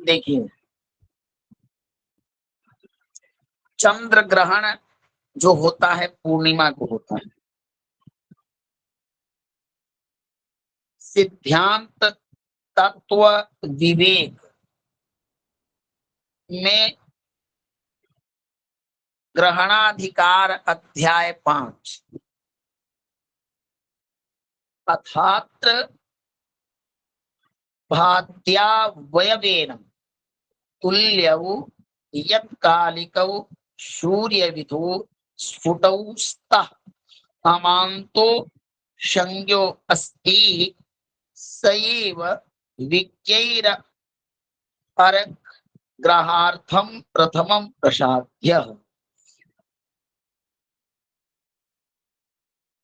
देखिए, चंद्र ग्रहण जो होता है पूर्णिमा को होता है। सिद्धांत तत्व विवेक में ग्रहणाधिकार अध्याय 5 अर्थात भाद्यावयवेन तुल्यौ यत्कालिकौ सूर्यविधौ स्फुटौ स्तः अमान्तो संज्ञो अस्ति सैव विज्ञैर अर्घ ग्रहार्थम प्रथमं प्रसाद्य।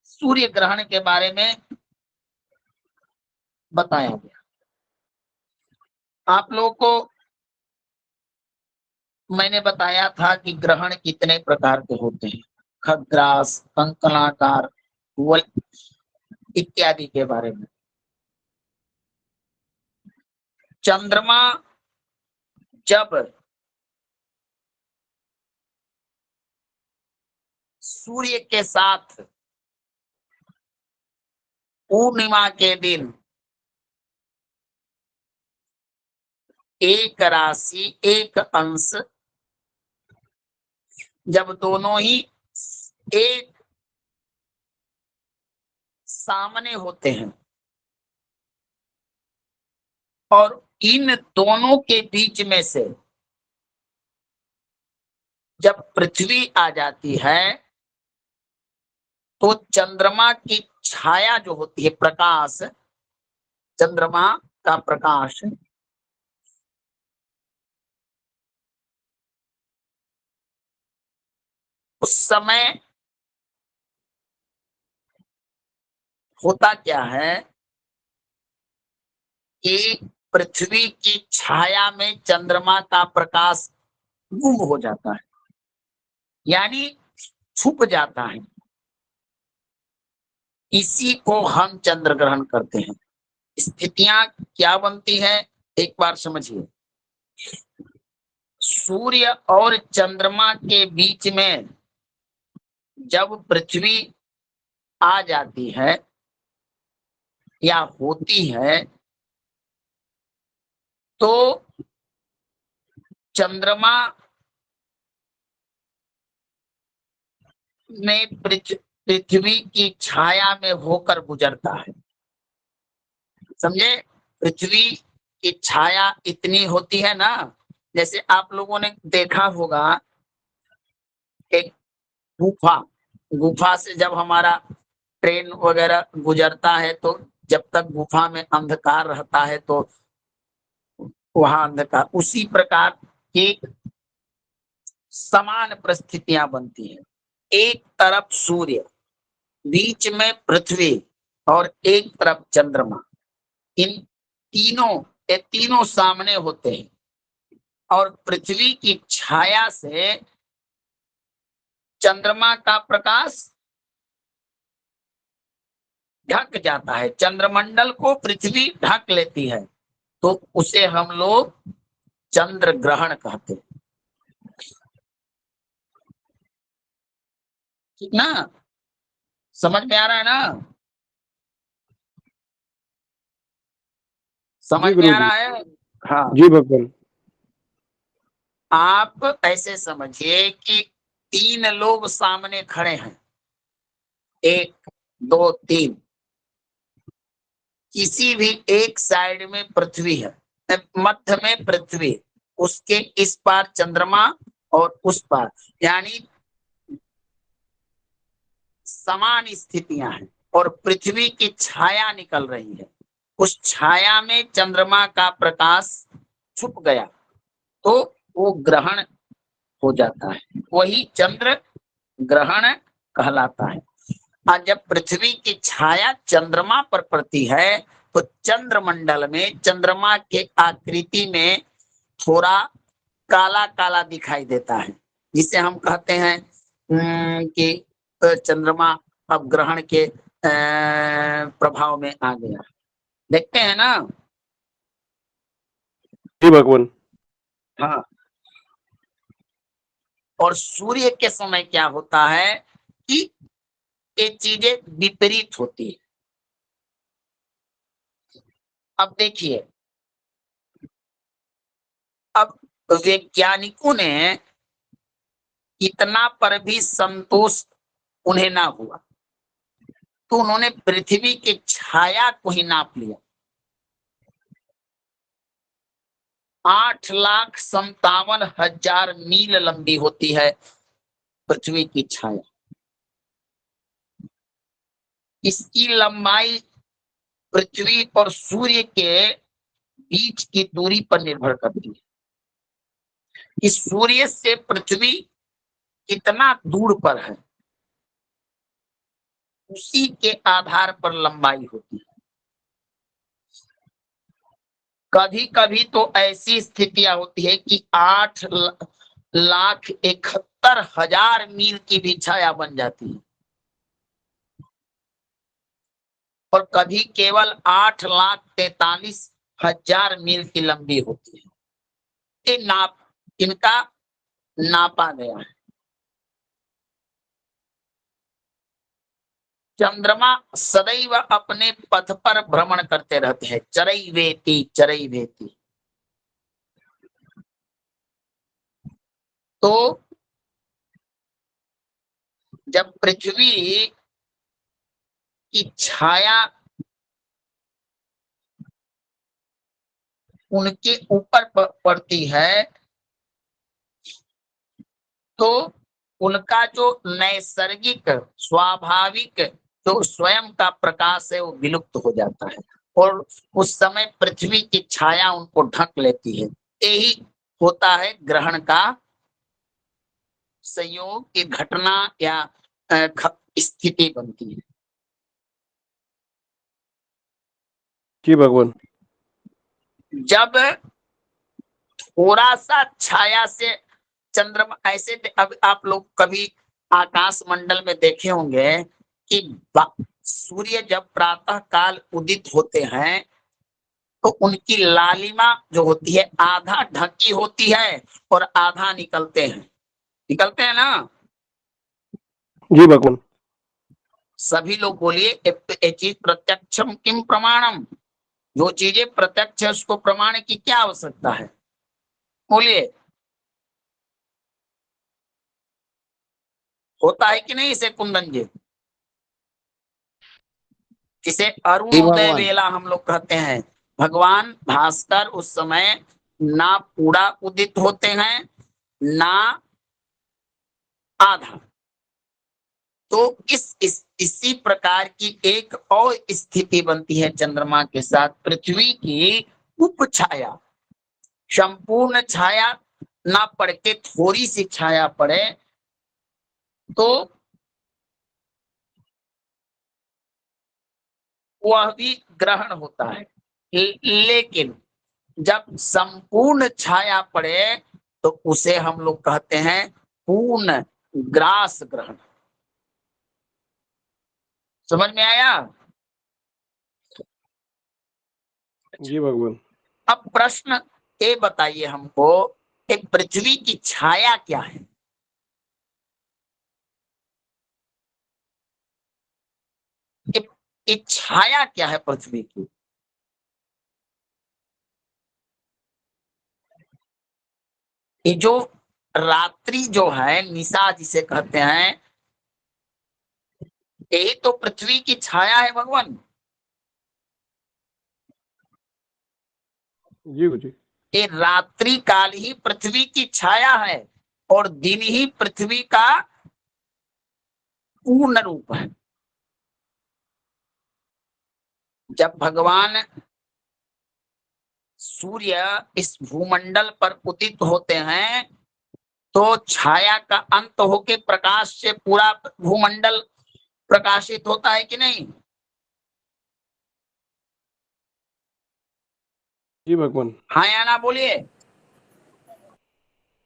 सूर्य ग्रहण के बारे में बताया गया। आप लोगों को मैंने बताया था कि ग्रहण कितने प्रकार के होते हैं, खग्रास, कंकणाकार इत्यादि के बारे में। चंद्रमा जब सूर्य के साथ पूर्णिमा के दिन एक राशि एक अंश, जब दोनों ही एक सामने होते हैं और इन दोनों के बीच में से जब पृथ्वी आ जाती है तो चंद्रमा की छाया जो होती है, प्रकाश, चंद्रमा का प्रकाश उस समय होता क्या है कि पृथ्वी की छाया में चंद्रमा का प्रकाश गुम हो जाता है, यानी छुप जाता है। इसी को हम चंद्र ग्रहण करते हैं। स्थितियां क्या बनती है, एक बार समझिए। सूर्य और चंद्रमा के बीच में जब पृथ्वी आ जाती है या होती है तो चंद्रमा में पृथ्वी की छाया में होकर गुजरता है। समझे? पृथ्वी की छाया इतनी होती है ना, जैसे आप लोगों ने देखा होगा एक गुफा से जब हमारा ट्रेन वगैरह गुजरता है तो जब तक गुफा में अंधकार रहता है तो वहां अंधकार, उसी प्रकार की समान परिस्थितियां बनती हैं। एक तरफ सूर्य, बीच में पृथ्वी और एक तरफ चंद्रमा, इन तीनों सामने होते हैं और पृथ्वी की छाया से चंद्रमा का प्रकाश ढक जाता है, चंद्रमंडल को पृथ्वी ढक लेती है, तो उसे हम लोग चंद्र ग्रहण कहते हैं। ठीक ना? समझ में आ रहा है ना? समझ में आ रहा है? हाँ जी भगवान। आप ऐसे समझिए कि 3 लोग सामने खड़े हैं, 1 2 3, किसी भी एक साइड में पृथ्वी है, मध्य में पृथ्वी, उसके इस पार चंद्रमा और उस पार, यानी समान स्थितियां हैं और पृथ्वी की छाया निकल रही है। उस छाया में चंद्रमा का प्रकाश छुप गया तो वो ग्रहण हो जाता है, वही चंद्र ग्रहण कहलाता है। और जब पृथ्वी की छाया चंद्रमा पर पड़ती है तो चंद्रमंडल में चंद्रमा के आकृति में थोड़ा काला काला दिखाई देता है, जिसे हम कहते हैं कि चंद्रमा अब ग्रहण के प्रभाव में आ गया। देखते हैं ना? जी भगवान। हाँ, और सूर्य के समय क्या होता है कि ये चीजें विपरीत होती है। अब देखिए, अब वैज्ञानिकों ने इतना पर भी संतोष उन्हें ना हुआ, तो उन्होंने पृथ्वी की छाया को ही नाप लिया। 8,57,000 मील लंबी होती है पृथ्वी की छाया। इसकी लंबाई पृथ्वी और सूर्य के बीच की दूरी पर निर्भर करती है कि सूर्य से पृथ्वी कितना दूर पर है, उसी के आधार पर लंबाई होती है। कभी कभी तो ऐसी स्थितियां होती है कि 8,71,000 मील की भी छाया बन जाती है, और कभी केवल 8,43,000 मील की लंबी होती है। ये इनका नापा गया है। चंद्रमा सदैव अपने पथ पर भ्रमण करते रहते हैं, चरैवेति चरैवेति। तो जब पृथ्वी की छाया उनके ऊपर पड़ती है, तो उनका जो नैसर्गिक स्वाभाविक जो स्वयं का प्रकाश है वो विलुप्त हो जाता है, और उस समय पृथ्वी की छाया उनको ढक लेती है। यही होता है ग्रहण का संयोग की घटना या स्थिति बनती है। जी भगवान। जब थोड़ा सा छाया से चंद्रमा ऐसे, अब आप लोग कभी आकाश मंडल में देखे होंगे कि सूर्य जब प्रातः काल उदित होते हैं तो उनकी लालिमा जो होती है आधा ढकी होती है और आधा निकलते हैं ना। जी भगवान। सभी लोग बोलिए, ये चीज प्रत्यक्षम किम प्रमाणम। जो चीजें प्रत्यक्ष है उसको प्रमाण की क्या आवश्यकता है, बोलिए। होता है कि नहीं इसे कुंदन जी? इसे अरुणोदय वेला हम लोग कहते हैं। भगवान भास्कर उस समय ना पूरा उदित होते हैं ना आधा। तो इसी प्रकार की एक और स्थिति बनती है चंद्रमा के साथ। पृथ्वी की उपछाया, संपूर्ण छाया ना पड़ के थोड़ी सी छाया पड़े तो वह भी ग्रहण होता है। लेकिन जब संपूर्ण छाया पड़े तो उसे हम लोग कहते हैं पूर्ण ग्रास ग्रहण। समझ में आया? जी भगवान। अब प्रश्न ये बताइए हमको, एक पृथ्वी की छाया क्या है? एक छाया क्या है पृथ्वी की? ये जो रात्रि जो है, निशा जिसे कहते हैं, यही तो पृथ्वी की छाया है भगवान। जी जी। ये रात्रि काल ही पृथ्वी की छाया है और दिन ही पृथ्वी का पूर्ण रूप है। जब भगवान सूर्य इस भूमंडल पर उदित होते हैं तो छाया का अंत होके प्रकाश से पूरा भूमंडल प्रकाशित होता है कि नहीं? जी भगवान। हाँ या ना बोलिए।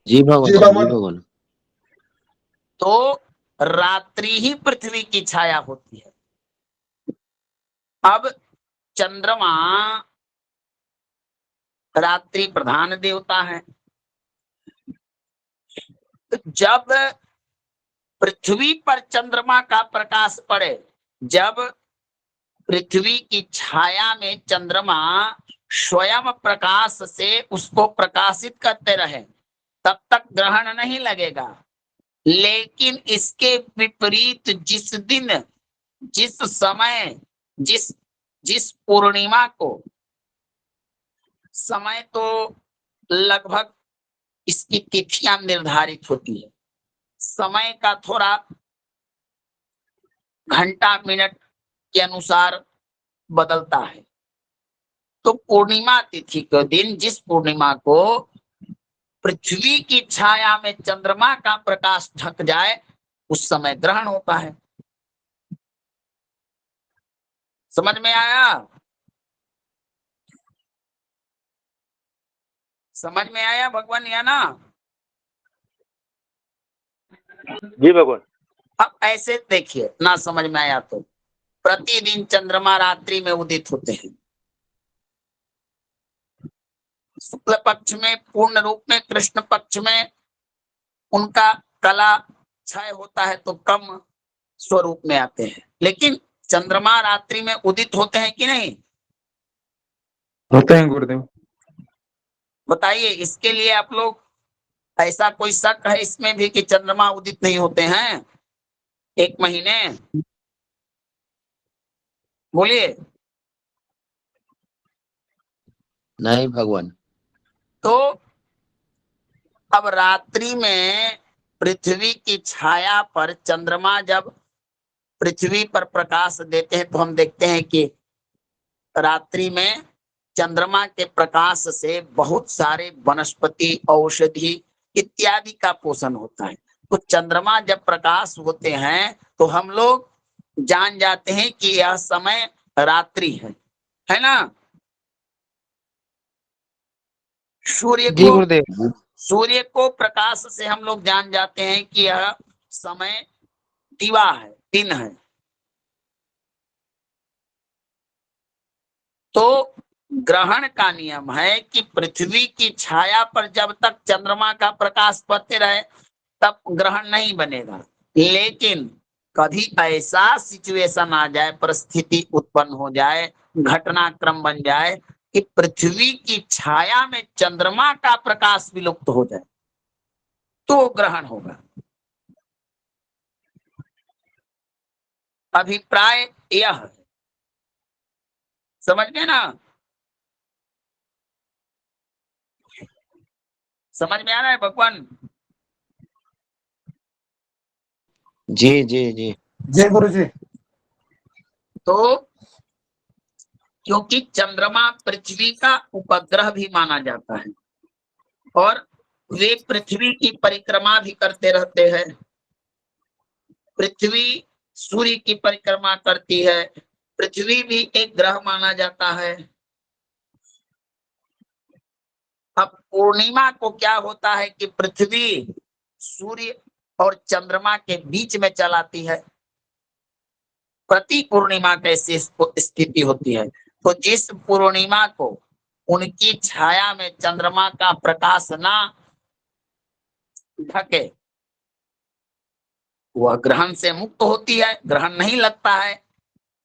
जी भगवान। जी भगवान। तो रात्रि ही पृथ्वी की छाया होती है। अब चंद्रमा रात्रि प्रधान देवता है, तो जब पृथ्वी पर चंद्रमा का प्रकाश पड़े, जब पृथ्वी की छाया में चंद्रमा स्वयं प्रकाश से उसको प्रकाशित करते रहे, तब तक ग्रहण नहीं लगेगा। लेकिन इसके विपरीत जिस दिन, जिस समय, जिस पूर्णिमा को, समय तो लगभग इसकी तिथियां निर्धारित होती है, समय का थोड़ा घंटा मिनट के अनुसार बदलता है। तो पूर्णिमा तिथि के दिन, जिस पूर्णिमा को पृथ्वी की छाया में चंद्रमा का प्रकाश ढक जाए, उस समय ग्रहण होता है। समझ में आया? समझ में आया भगवान, या ना? जी भगवान। अब ऐसे देखिए, ना समझ में आया तो प्रतिदिन चंद्रमा रात्रि में उदित होते हैं। शुक्ल पक्ष में पूर्ण रूप में, कृष्ण पक्ष में उनका कला क्षय होता है तो कम स्वरूप में आते हैं। लेकिन चंद्रमा रात्रि में उदित होते हैं कि नहीं? होते हैं गुरुदेव। बताइए, इसके लिए आप लोग, ऐसा कोई शक है इसमें भी कि चंद्रमा उदित नहीं होते हैं एक महीने? बोलिए। नहीं भगवान। तो अब रात्रि में पृथ्वी की छाया पर चंद्रमा जब पृथ्वी पर प्रकाश देते हैं, तो हम देखते हैं कि रात्रि में चंद्रमा के प्रकाश से बहुत सारे वनस्पति, औषधि इत्यादि का पोषण होता है। तो चंद्रमा जब प्रकाश होते हैं तो हम लोग जान जाते हैं कि यह समय रात्रि है ना? जी गुरुदेव। सूर्य को प्रकाश से हम लोग जान जाते हैं कि यह समय दिवा है, दिन है। तो ग्रहण का नियम है कि पृथ्वी की छाया पर जब तक चंद्रमा का प्रकाश पड़ते रहे तब ग्रहण नहीं बनेगा। लेकिन कभी ऐसा सिचुएशन आ जाए, परिस्थिति उत्पन्न हो जाए, घटनाक्रम बन जाए कि पृथ्वी की छाया में चंद्रमा का प्रकाश विलुप्त हो जाए, तो ग्रहण होगा। अभिप्राय यह है, समझ गए ना? समझ में आ रहा है भगवान? जी जी जी। जय गुरु जी। तो क्योंकि चंद्रमा पृथ्वी का उपग्रह भी माना जाता है और वे पृथ्वी की परिक्रमा भी करते रहते हैं। पृथ्वी सूर्य की परिक्रमा करती है, पृथ्वी भी एक ग्रह माना जाता है। अब पूर्णिमा को क्या होता है कि पृथ्वी सूर्य और चंद्रमा के बीच में चलाती है। प्रति पूर्णिमा कैसी स्थिति होती है? तो जिस पूर्णिमा को उनकी छाया में चंद्रमा का प्रकाश ना ढके, वह ग्रहण से मुक्त होती है, ग्रहण नहीं लगता है।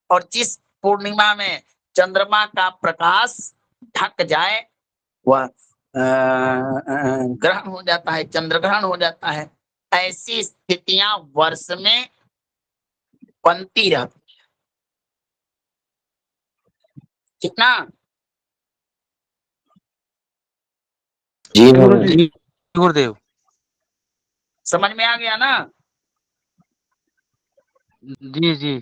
और जिस पूर्णिमा में चंद्रमा का प्रकाश ढक जाए, वह ग्रहण हो जाता है, चंद्र ग्रहण हो जाता है। ऐसी स्थितियां वर्ष में बनती रहती, ठीक ना? जी जी गुरुदेव। समझ में आ गया ना? जी जी।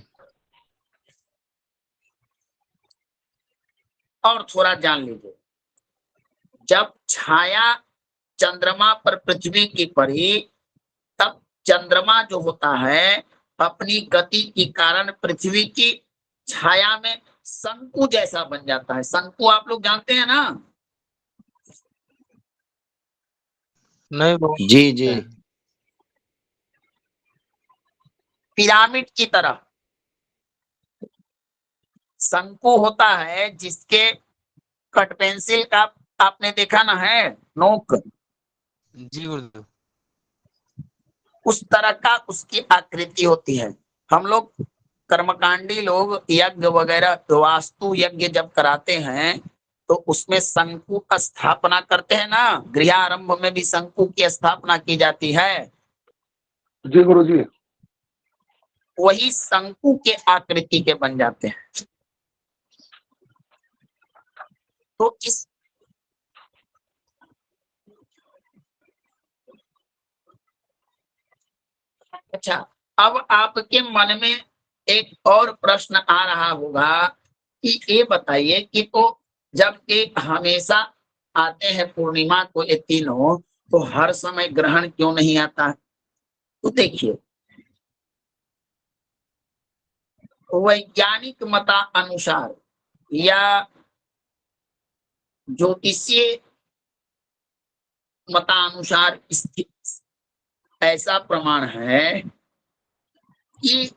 और थोड़ा जान लीजिए, जब छाया चंद्रमा पर पृथ्वी की पड़ी, तब चंद्रमा जो होता है अपनी गति के कारण पृथ्वी की छाया में शंकु जैसा बन जाता है। शंकु आप लोग जानते हैं ना? नहीं। जी जी। पिरामिड की तरह शंकु होता है, जिसके कट पेंसिल का आपने देखा ना है नोक, जी गुरुदेव। उस तरह का उसकी आकृति होती है। हम लोग कर्मकांडी लोग यज्ञ वगैरह वास्तु यज्ञ जब कराते हैं तो उसमें शंकु का स्थापना करते हैं ना, गृहारंभ में भी शंकु की स्थापना की जाती है। जी गुरु जी। वही शंकु के आकृति के बन जाते हैं। तो इस अच्छा, अब आपके मन में एक और प्रश्न आ रहा होगा कि ये बताइए कि तो जब एक हमेशा आते हैं पूर्णिमा को ये तीनों, तो हर समय ग्रहण क्यों नहीं आता? तो देखिए, वैज्ञानिक मतानुसार या ज्योतिषीय मतानुसार ऐसा प्रमाण है कि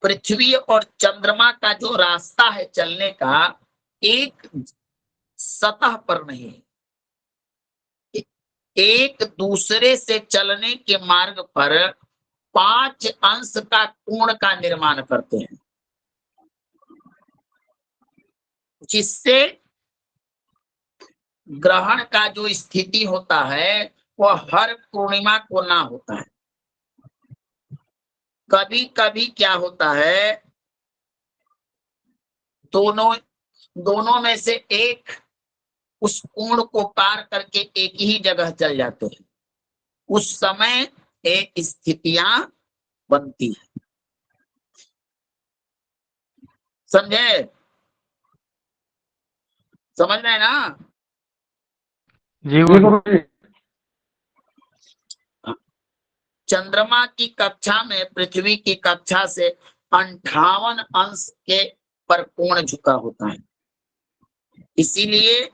पृथ्वी और चंद्रमा का जो रास्ता है चलने का, एक सतह पर नहीं, एक दूसरे से चलने के मार्ग पर 5 अंश का कोण का निर्माण करते हैं, जिससे ग्रहण का जो स्थिति होता है वह हर पूर्णिमा को ना होता है। कभी कभी क्या होता है, दोनों में से एक उस कोण को पार करके एक ही जगह चल जाते हैं, उस समय एक स्थितियां बनती है। समझे? समझ रहे हैं ना? जी जी गुरु गुरु जी। चंद्रमा की कक्षा में पृथ्वी की कक्षा से 58 अंश के पर कोण झुका होता है। इसीलिए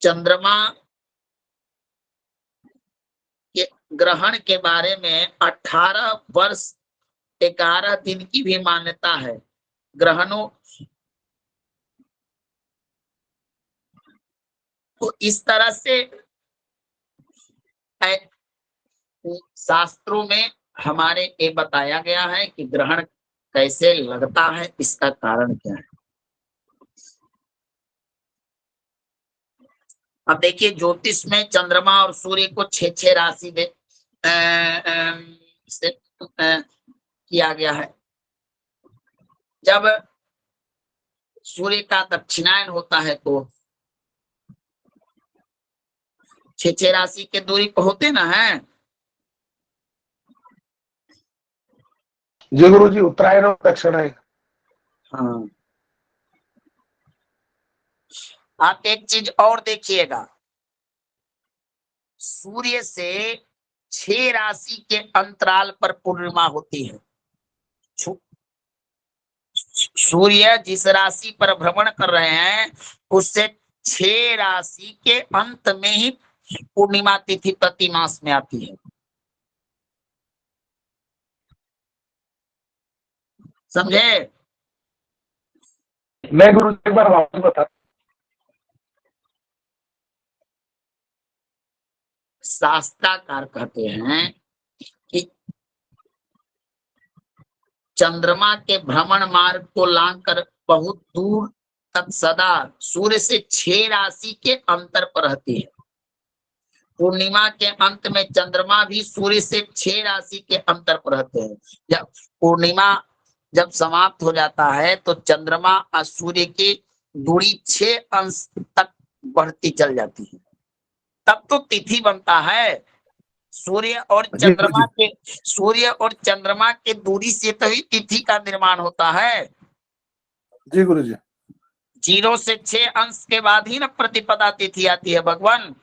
चंद्रमा के ग्रहण के बारे में 18 वर्ष 11 दिन की भी मान्यता है। ग्रहणों तो इस तरह से शास्त्रों में हमारे ये बताया गया है कि ग्रहण कैसे लगता है, इसका कारण क्या है। अब देखिए, ज्योतिष में चंद्रमा और सूर्य को 6 राशि दे से किया गया है। जब सूर्य का दक्षिणायन होता है तो 6 राशि के दूरी पर होते ना है। जी गुरु जी, उत्तरायण और दक्षिणायन। हाँ, आप एक चीज और देखिएगा, सूर्य से 6 राशि के अंतराल पर पूर्णिमा होती है। सूर्य जिस राशि पर भ्रमण कर रहे हैं उससे 6 राशि के अंत में ही पूर्णिमा तिथि प्रति मास में आती है। समझे? मैं गुरु जी एक बार वापस बता। शास्त्राकार कहते हैं कि चंद्रमा के भ्रमण मार्ग को लांघकर बहुत दूर तक सदा सूर्य से 6 राशि के अंतर पर रहती है। पूर्णिमा के अंत में चंद्रमा भी सूर्य से 6 राशि के अंतर पर रहते हैं। जब पूर्णिमा जब समाप्त हो जाता है तो चंद्रमा और सूर्य की दूरी 6 अंश तक बढ़ती चल जाती है, तब तो तिथि बनता है। सूर्य और चंद्रमा के दूरी से तभी तिथि का निर्माण होता है। जी गुरु जी। 0 से 6 अंश के बाद ही ना प्रतिपदा तिथि आती है भगवान।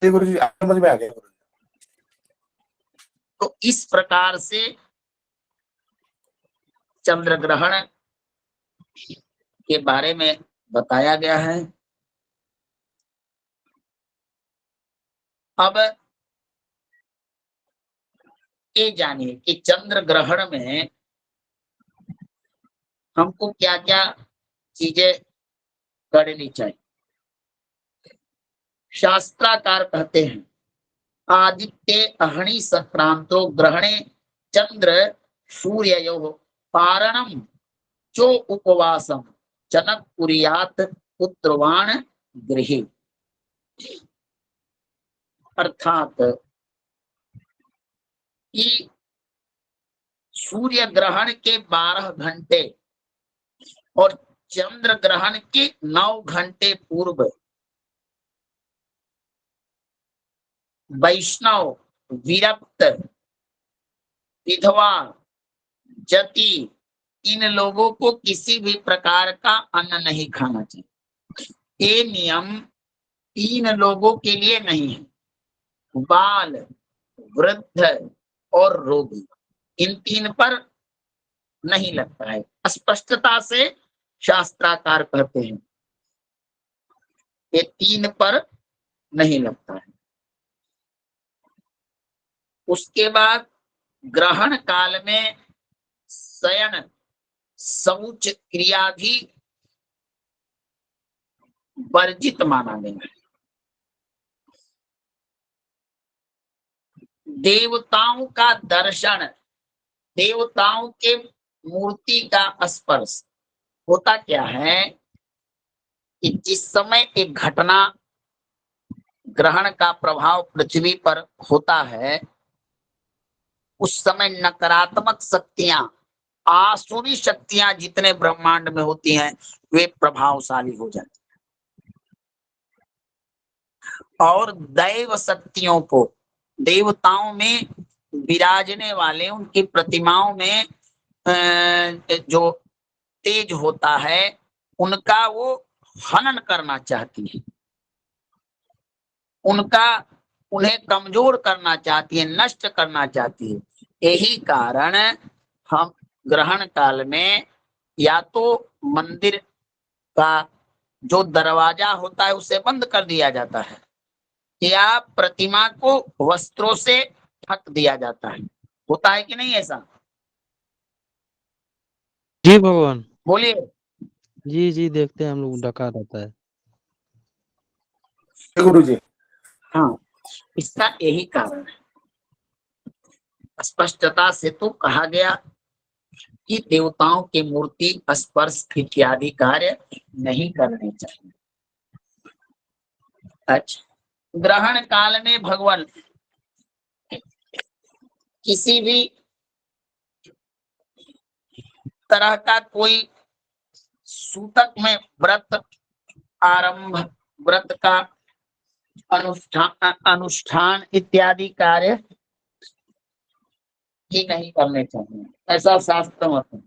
जी गुरु जी, समझ में आ गया गुरु जी। तो इस प्रकार से चंद्र ग्रहण के बारे में बताया गया है। अब ये जानिए कि चंद्र ग्रहण में हमको क्या क्या चीजें करनी चाहिए। शास्त्राकार कहते हैं आदित्य अहणि संक्रांतो ग्रहणे चंद्र सूर्ययोः पारणम चो उपवासम जनक कुर्यात पुत्रवान गृहे। अर्थात कि सूर्य ग्रहण के 12 घंटे और चंद्र ग्रहण के 9 घंटे पूर्व वैष्णव, विरक्त, विधवा, जति इन लोगों को किसी भी प्रकार का अन्न नहीं खाना चाहिए। ये नियम 3 लोगों के लिए नहीं है, बाल, वृद्ध और रोगी, इन 3 पर नहीं लगता है। स्पष्टता से शास्त्राकार कहते हैं ये 3 पर नहीं लगता है। उसके बाद ग्रहण काल में शयन, शौच क्रिया भी वर्जित माना गया है। देवताओं का दर्शन, देवताओं के मूर्ति का स्पर्श होता क्या है कि जिस समय एक घटना ग्रहण का प्रभाव पृथ्वी पर होता है उस समय नकारात्मक शक्तियां, आसुरी शक्तियां जितने ब्रह्मांड में होती हैं वे प्रभावशाली हो जाती हैं और दैव शक्तियों को, देवताओं में विराजने वाले उनकी प्रतिमाओं में जो तेज होता है उनका वो हनन करना चाहती है, उन्हें कमजोर करना चाहती है, नष्ट करना चाहती है। यही कारण हम ग्रहण काल में या तो मंदिर का जो दरवाजा होता है उसे बंद कर दिया जाता है या प्रतिमा को वस्त्रों से ढक दिया जाता है। होता है कि नहीं ऐसा? जी भगवान। बोलिए। जी जी, देखते हैं हम लोग, ढका रहता है। गुरु जी। हाँ, इसका यही कारण है। स्पष्टता से तो कहा गया कि देवताओं की मूर्ति स्पर्श इत्यादि कार्य नहीं करने चाहिए। अच्छा, ग्रहण काल में भगवान किसी भी तरह का कोई सूतक में व्रत आरंभ, व्रत का अनुष्ठान इत्यादि कार्य ही नहीं करने चाहिए, ऐसा शास्त्र मत है।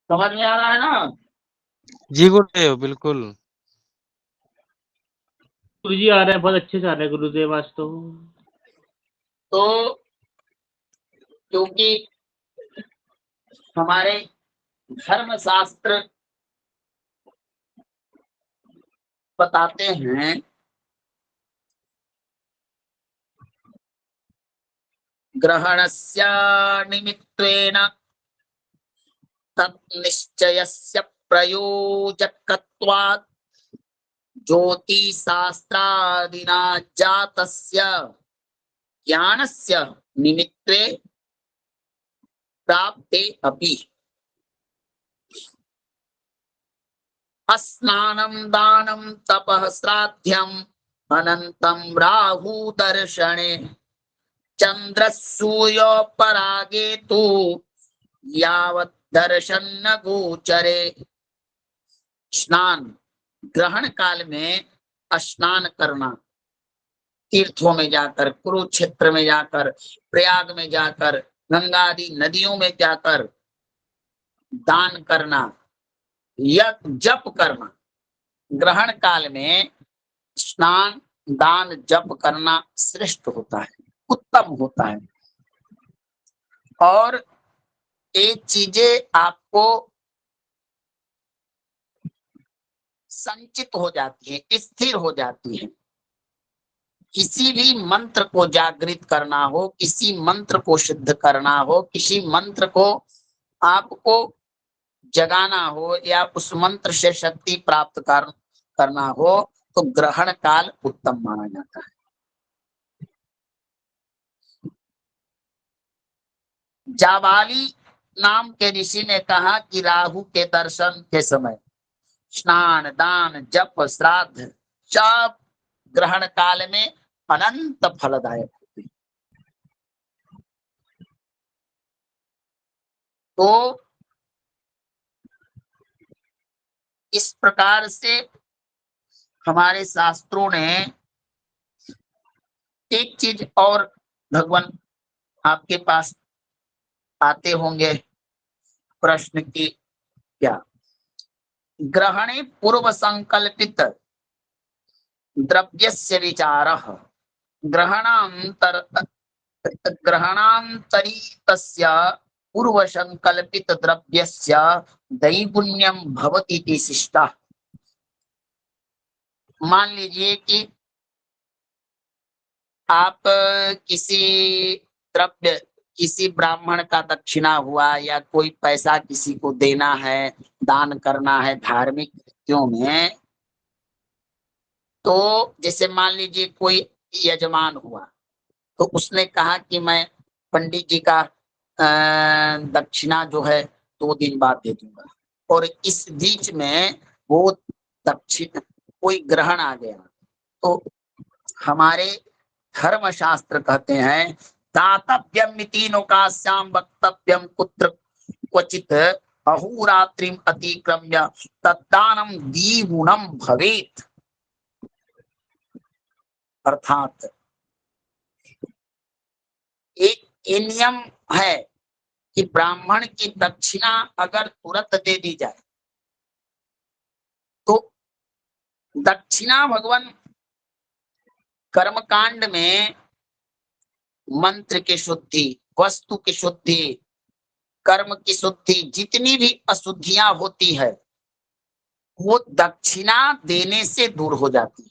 समझ में आ रहा है ना? जी गुरुदेव, बिल्कुल। गुरु जी आ रहे हैं, बहुत अच्छे से आ रहे हैं गुरुदेव आज तो। क्योंकि हमारे धर्म शास्त्र बताते हैं ग्रहणस्य निमित्तेन तन्निश्चयस्य प्रयोजकत्वात् ज्योतिशास्त्रादिना जातस्य ज्ञानस्य निमित्ते प्राप्ते अपि स्नानं दानं तपः श्राद्धम् अनन्तं राहु दर्शने चंद्र सूर्योपरागे तु यावत् दर्शन न गोचरे। स्नान, ग्रहण काल में स्नान करना, तीर्थों में जाकर, कुरुक्षेत्र में जाकर, प्रयाग में जाकर, गंगा आदि नदियों में जाकर दान करना, जप करना। ग्रहण काल में स्नान, दान, जप करना श्रेष्ठ होता है, उत्तम होता है और ये चीजें आपको संचित हो जाती है, स्थिर हो जाती है। किसी भी मंत्र को जागृत करना हो, किसी मंत्र को सिद्ध करना हो, किसी मंत्र को आपको जगाना हो या उस मंत्र से शक्ति प्राप्त करना हो, तो ग्रहण काल उत्तम माना जाता है। जाबाली नाम के ऋषि ने कहा कि राहु के दर्शन के समय स्नान, दान, जप, श्राद्ध सब ग्रहण काल में अनंत फलदायक होते हैं। तो इस प्रकार से हमारे शास्त्रों ने एक चीज और भगवान आपके पास आते होंगे प्रश्न की, क्या ग्रहणे पूर्व संकल्पित द्रव्यस्य विचारः ग्रहणांतरितस्य पूर्व संकल्पित द्रव्यस्य दैगुण्यम भवति इति शिष्टा। मान लीजिए कि आप किसी द्रव्य, किसी ब्राह्मण का दक्षिणा हुआ या कोई पैसा किसी को देना है, दान करना है धार्मिक कृत्यों में, तो जैसे मान लीजिए कोई यजमान हुआ तो उसने कहा कि मैं पंडित जी का दक्षिणा जो है 2 दिन बाद दे दूंगा, और इस बीच में वो दक्षिण कोई ग्रहण आ गया, तो हमारे धर्मशास्त्र कहते हैं दातव्यम इति नौकास्याम वक्तव्यम कुत्र क्वचित अहोरात्रिम अतिक्रम्य तद्दानम द्विगुणम भवेत्। अर्थात एक नियम है कि ब्राह्मण की दक्षिणा अगर तुरंत दे दी जाए तो दक्षिणा भगवान कर्मकांड में मंत्र की शुद्धि, वस्तु की शुद्धि, कर्म की शुद्धि, जितनी भी अशुद्धियां होती है वो दक्षिणा देने से दूर हो जाती है।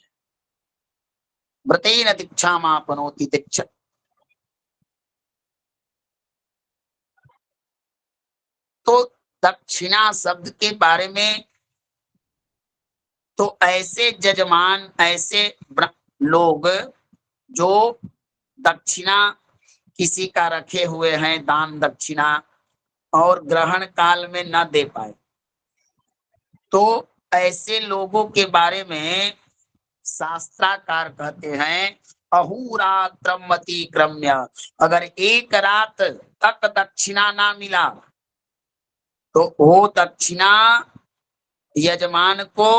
व्रतेन दीक्षामापनोति दीक्षा। तो दक्षिणा शब्द के बारे में तो ऐसे जजमान, ऐसे लोग जो दक्षिणा किसी का रखे हुए हैं, दान दक्षिणा, और ग्रहण काल में न दे पाए, तो ऐसे लोगों के बारे में शास्त्राकार कहते हैं अहोरात्रम अतिक्रम्य। अगर एक रात तक दक्षिणा ना मिला तो वो दक्षिणा यजमान को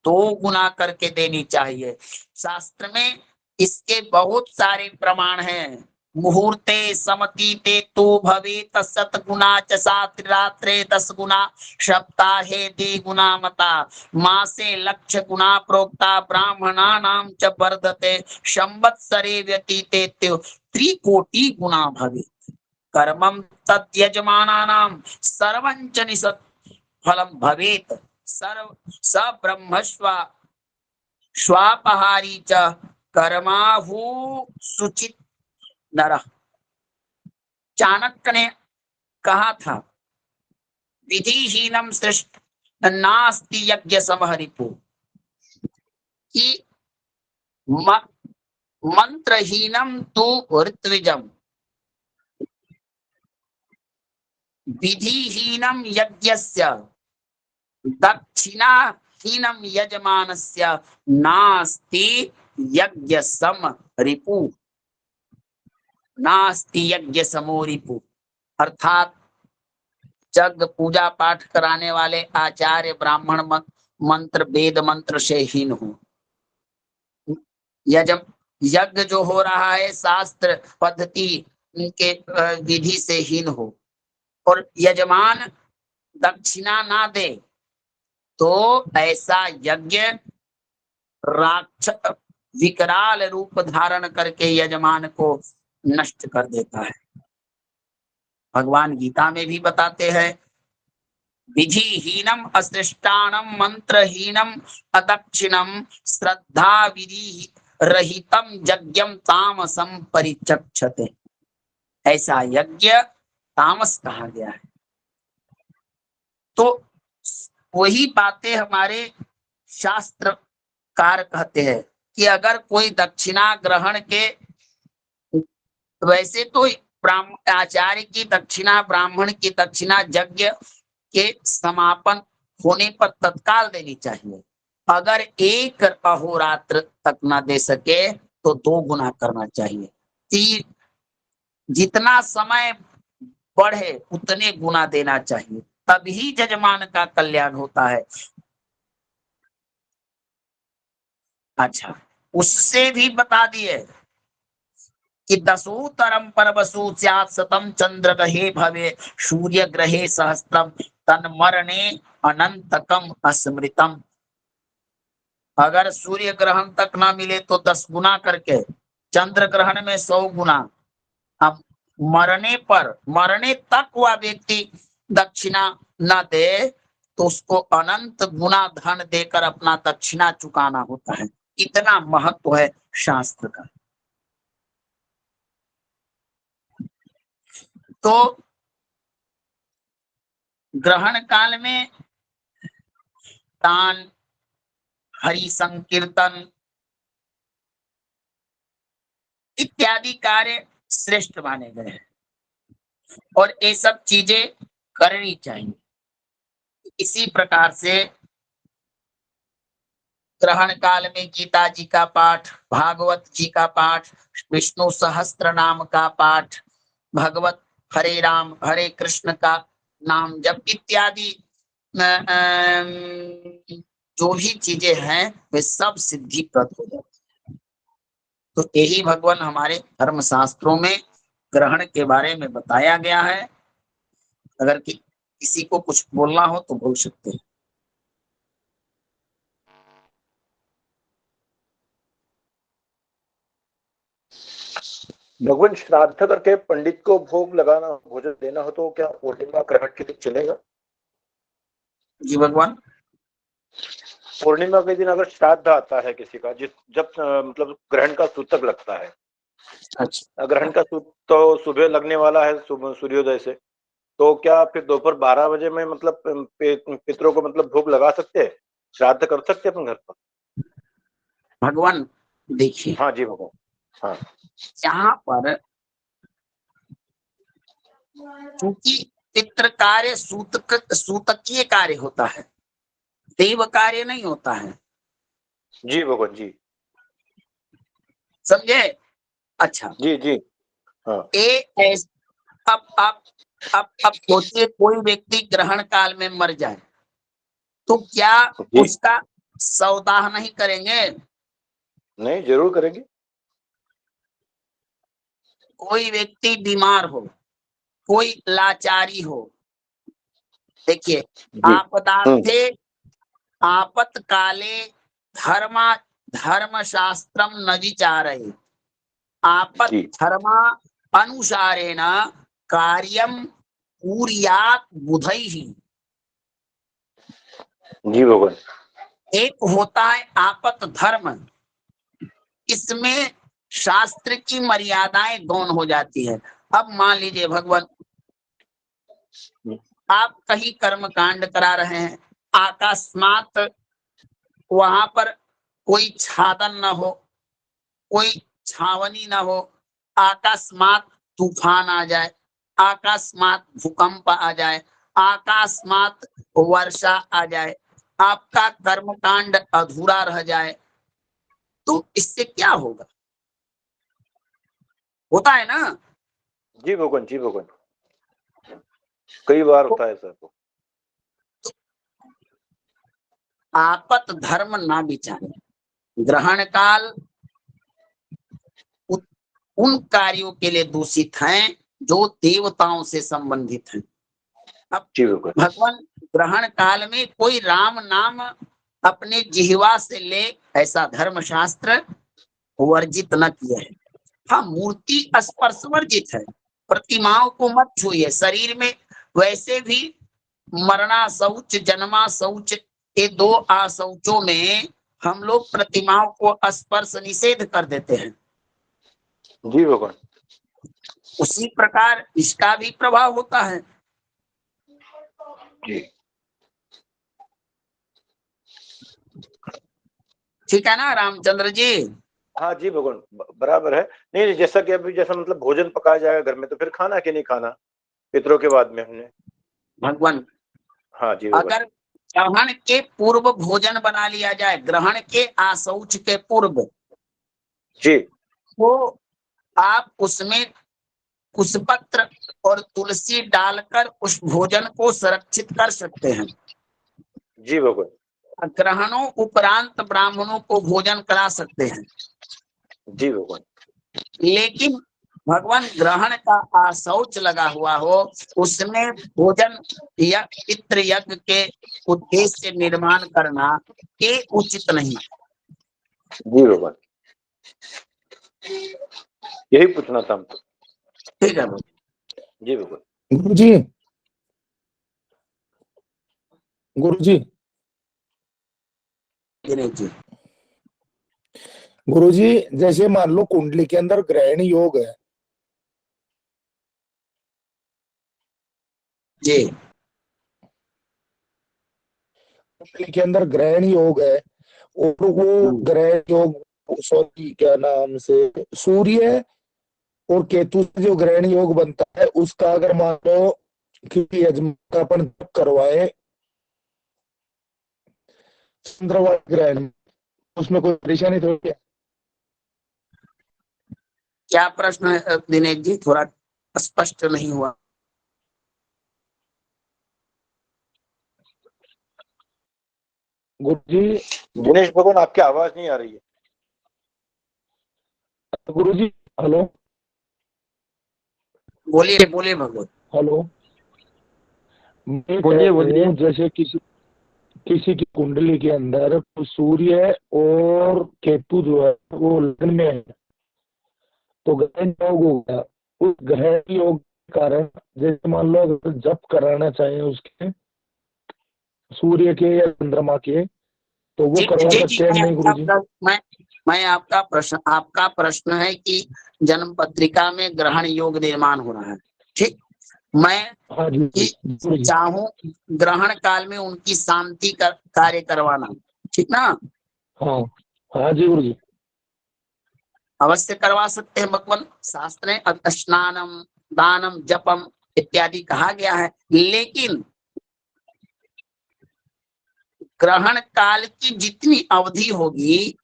2 गुना करके देनी चाहिए। शास्त्र में इसके बहुत सारे प्रमाण हैं। मुहूर्ते समतीते तो भवेत 7 गुना च सात्रिरात्रे 10 गुना सप्ताहे 2 गुना मता मासे लक्ष गुना प्रोक्ता ब्राह्मणानां च वर्धते संवत्सरे व्यतीते 3 गुना भवेत् कर्मं तद्यजमानानां सर्वं च निषत् फलं भवेत् स ब्रह्मस्व स्वापहारी च कर्माहु सुचित नरः। चाणक्य ने कहा था विधिहीनम सृष्ट नास्ति यज्ञ समः रिपु, कि मंत्रहीनम तु ऋत्विजम विधिहीनम यज्ञस्य दक्षिणाहीनम यजमानस्य नास्ति यज्ञ सम रिपु, नास्ति यज्ञ समो रिपु। अर्थात जग पूजा पाठ कराने वाले आचार्य ब्राह्मण मंत्र वेद मंत्र से हीन हो, यज्ञ जो हो रहा है शास्त्र पद्धति के विधि से हीन हो, और यजमान दक्षिणा ना दे तो ऐसा यज्ञ राक्षस विकराल रूप धारण करके यजमान को नष्ट कर देता है। भगवान गीता में भी बताते हैं विधिहीनम असृष्टानम मंत्रहीनम अदक्षिणम श्रद्धा विधि रहितम यज्ञम तामसम परिचक्षते। ऐसा यज्ञ तामस कहा गया है। तो वही बातें हमारे शास्त्रकार कहते हैं कि अगर कोई दक्षिणा ग्रहण के, वैसे तो आचार्य की दक्षिणा, ब्राह्मण की दक्षिणा यज्ञ के समापन होने पर तत्काल देनी चाहिए। अगर एक अहोरात्र तक ना दे सके तो 2 गुना करना चाहिए। जितना समय बढ़े उतने गुना देना चाहिए, तभी जजमान का कल्याण होता है। अच्छा, उससे भी बता दिए कि 10 परवसु स्यात् शतम चंद्र ग्रहे भवे सूर्य ग्रहे सहस्त्रम तन्मरणे अनंतकम अस्मृतम। अगर सूर्य ग्रहण तक ना मिले तो 10 गुना करके, चंद्र ग्रहण में 100 गुना। अब मरने तक वह व्यक्ति दक्षिणा न दे तो उसको अनंत गुना धन देकर अपना दक्षिणा चुकाना होता है। इतना महत्व है शास्त्र का। तो ग्रहण काल में दान, हरि संकीर्तन इत्यादि कार्य श्रेष्ठ माने गए हैं और ये सब चीजें करनी चाहिए। इसी प्रकार से ग्रहण काल में गीता जी का पाठ, भागवत जी का पाठ, विष्णु सहस्त्र नाम का पाठ, भगवत हरे राम हरे कृष्ण का नाम जप इत्यादि जो भी चीजें हैं वे सब सिद्धिप्रद हो जाती है। तो यही भगवान हमारे धर्म शास्त्रों में ग्रहण के बारे में बताया गया है। अगर किसी को कुछ बोलना हो तो बोल सकते हैं। भगवान, श्राद्ध करके पंडित को भोग लगाना, भोजन देना हो तो क्या पूर्णिमा ग्रहण के दिन चलेगा? जी भगवान, पूर्णिमा के दिन अगर श्राद्ध आता है किसी का, जब मतलब ग्रहण का सूतक लगता है, अच्छा, ग्रहण का सूत तो सुबह लगने वाला है, सूर्योदय से, तो क्या फिर दोपहर 12 बजे में मतलब पितरों को मतलब भोग लगा सकते हैं, श्राद्ध कर सकते हैं अपने घर पर? भगवान देखिए, हाँ जी भगवान। हाँ, यहाँ पर चूंकि पितृ कार्य सूतकीय कार्य होता है, देव कार्य नहीं होता है। जी भगवान जी, समझे? अच्छा, जी जी। हाँ, अब सोचिए कोई व्यक्ति ग्रहण काल में मर जाए तो क्या जी उसका सौदाह नहीं करेंगे? नहीं, जरूर करेंगे। कोई व्यक्ति बीमार हो, कोई लाचारी हो, देखिए, जी। आपदार्थे आपत्काले धर्म शास्त्रम न विचारये आपत जी धर्मा अनुसारेण कार्यम कुर्यात् बुधैः। जी भगवान। एक होता है आपत धर्म, इसमें शास्त्र की मर्यादाएं गौण हो जाती है। अब मान लीजिए भगवान, आप कहीं कर्म कांड करा रहे हैं, अकस्मात वहां पर कोई छादन न हो, कोई छावनी न हो, अकस्मात तूफान आ जाए, अकस्मात भूकंप आ जाए, अकस्मात वर्षा आ जाए, आपका कर्मकांड अधूरा रह जाए, तो इससे क्या होगा? होता है ना? जी भगवान, जी भगवान, कई बार होता है सर। तो आपत धर्म ना विचारे। ग्रहण काल उन कार्यों के लिए दूषित हैं जो देवताओं से संबंधित हैं। अब जी भगवान। भगवान ग्रहण काल में कोई राम नाम अपने जिह्वा से ले, ऐसा धर्म शास्त्र वर्जित न किया है। हाँ, मूर्ति स्पर्श वर्जित है, प्रतिमाओं को मत छूइए। शरीर में वैसे भी मरना शौच, जन्मा शौच, ये 2 अशौचों में हम लोग प्रतिमाओं को स्पर्श निषेध कर देते हैं, जी भगवान। उसी प्रकार इसका भी प्रभाव होता है। जी ठीक है ना रामचंद्र जी? हाँ जी भगवान, बराबर है। नहीं, जैसा कि अभी जैसा मतलब भोजन पकाया जाएगा घर में, तो फिर खाना कि नहीं खाना पितरों के बाद में हमने? भगवान, हाँ जी भगवान। अगर ग्रहण के पूर्व भोजन बना लिया जाए, ग्रहण के आशौच के पूर्व, जी तो आप उसमें कुशपत्र और तुलसी डालकर उस भोजन को संरक्षित कर सकते हैं। जी भगवान। ग्रहणों उपरांत ब्राह्मणों को भोजन करा सकते हैं। जी भगवान। लेकिन भगवान ग्रहण का आशौच लगा हुआ हो, उसमें भोजन या पितृ यज्ञ के उद्देश्य से निर्माण करना ये उचित नहीं। जी भगवान, यही पूछना था हमको। ठीक है भगवान। जी भगवान। गुरुजी, गुरुजी, दिनेश जी, गुरुजी, जैसे मान लो कुंडली के अंदर ग्रहण योग है, जी कुंडली के अंदर ग्रहण योग है, और वो ग्रहण योग, सॉरी क्या नाम से, सूर्य और केतु से जो ग्रहण योग बनता है, उसका अगर मान लो कि यजमान का अपन जप करवाए चंद्रवात ग्रहण, उसमें कोई परेशानी थोड़ी है? क्या प्रश्न है दिनेश जी? थोड़ा स्पष्ट नहीं हुआ। गुरुजी, दिनेश भगवान, आपकी आवाज नहीं आ रही है। गुरुजी, हेलो बोलिए बोलिए भगवान। हेलो, मैं बोलिए, कह बोलिए। रहा हूँ, जैसे किसी किसी की कुंडली के अंदर सूर्य और केतु जो है वो लग्न में है, तो ग्रहण योग हो गया। उस ग्रहण योग के कारण जैसे मान लो अगर जप कराना चाहे उसके सूर्य के या चंद्रमा के, तो वो जी करवा जी जी, सकते हैं नहीं गुरुजी? मैं आपका प्रश्न है कि जन्म पत्रिका में ग्रहण योग निर्माण हो रहा है। ठीक, मैं हाँ जी कि गुरुजी। चाहूं ग्रहण काल में उनकी शांति का कार्य करवाना, ठीक ना? हाँ हाँ जी गुरुजी। अवश्य करवा सकते हैं भगवान। शास्त्र में स्नानम, दानम, जपम इत्यादि कहा गया है। लेकिन ग्रहण काल की जितनी अवधि होगी,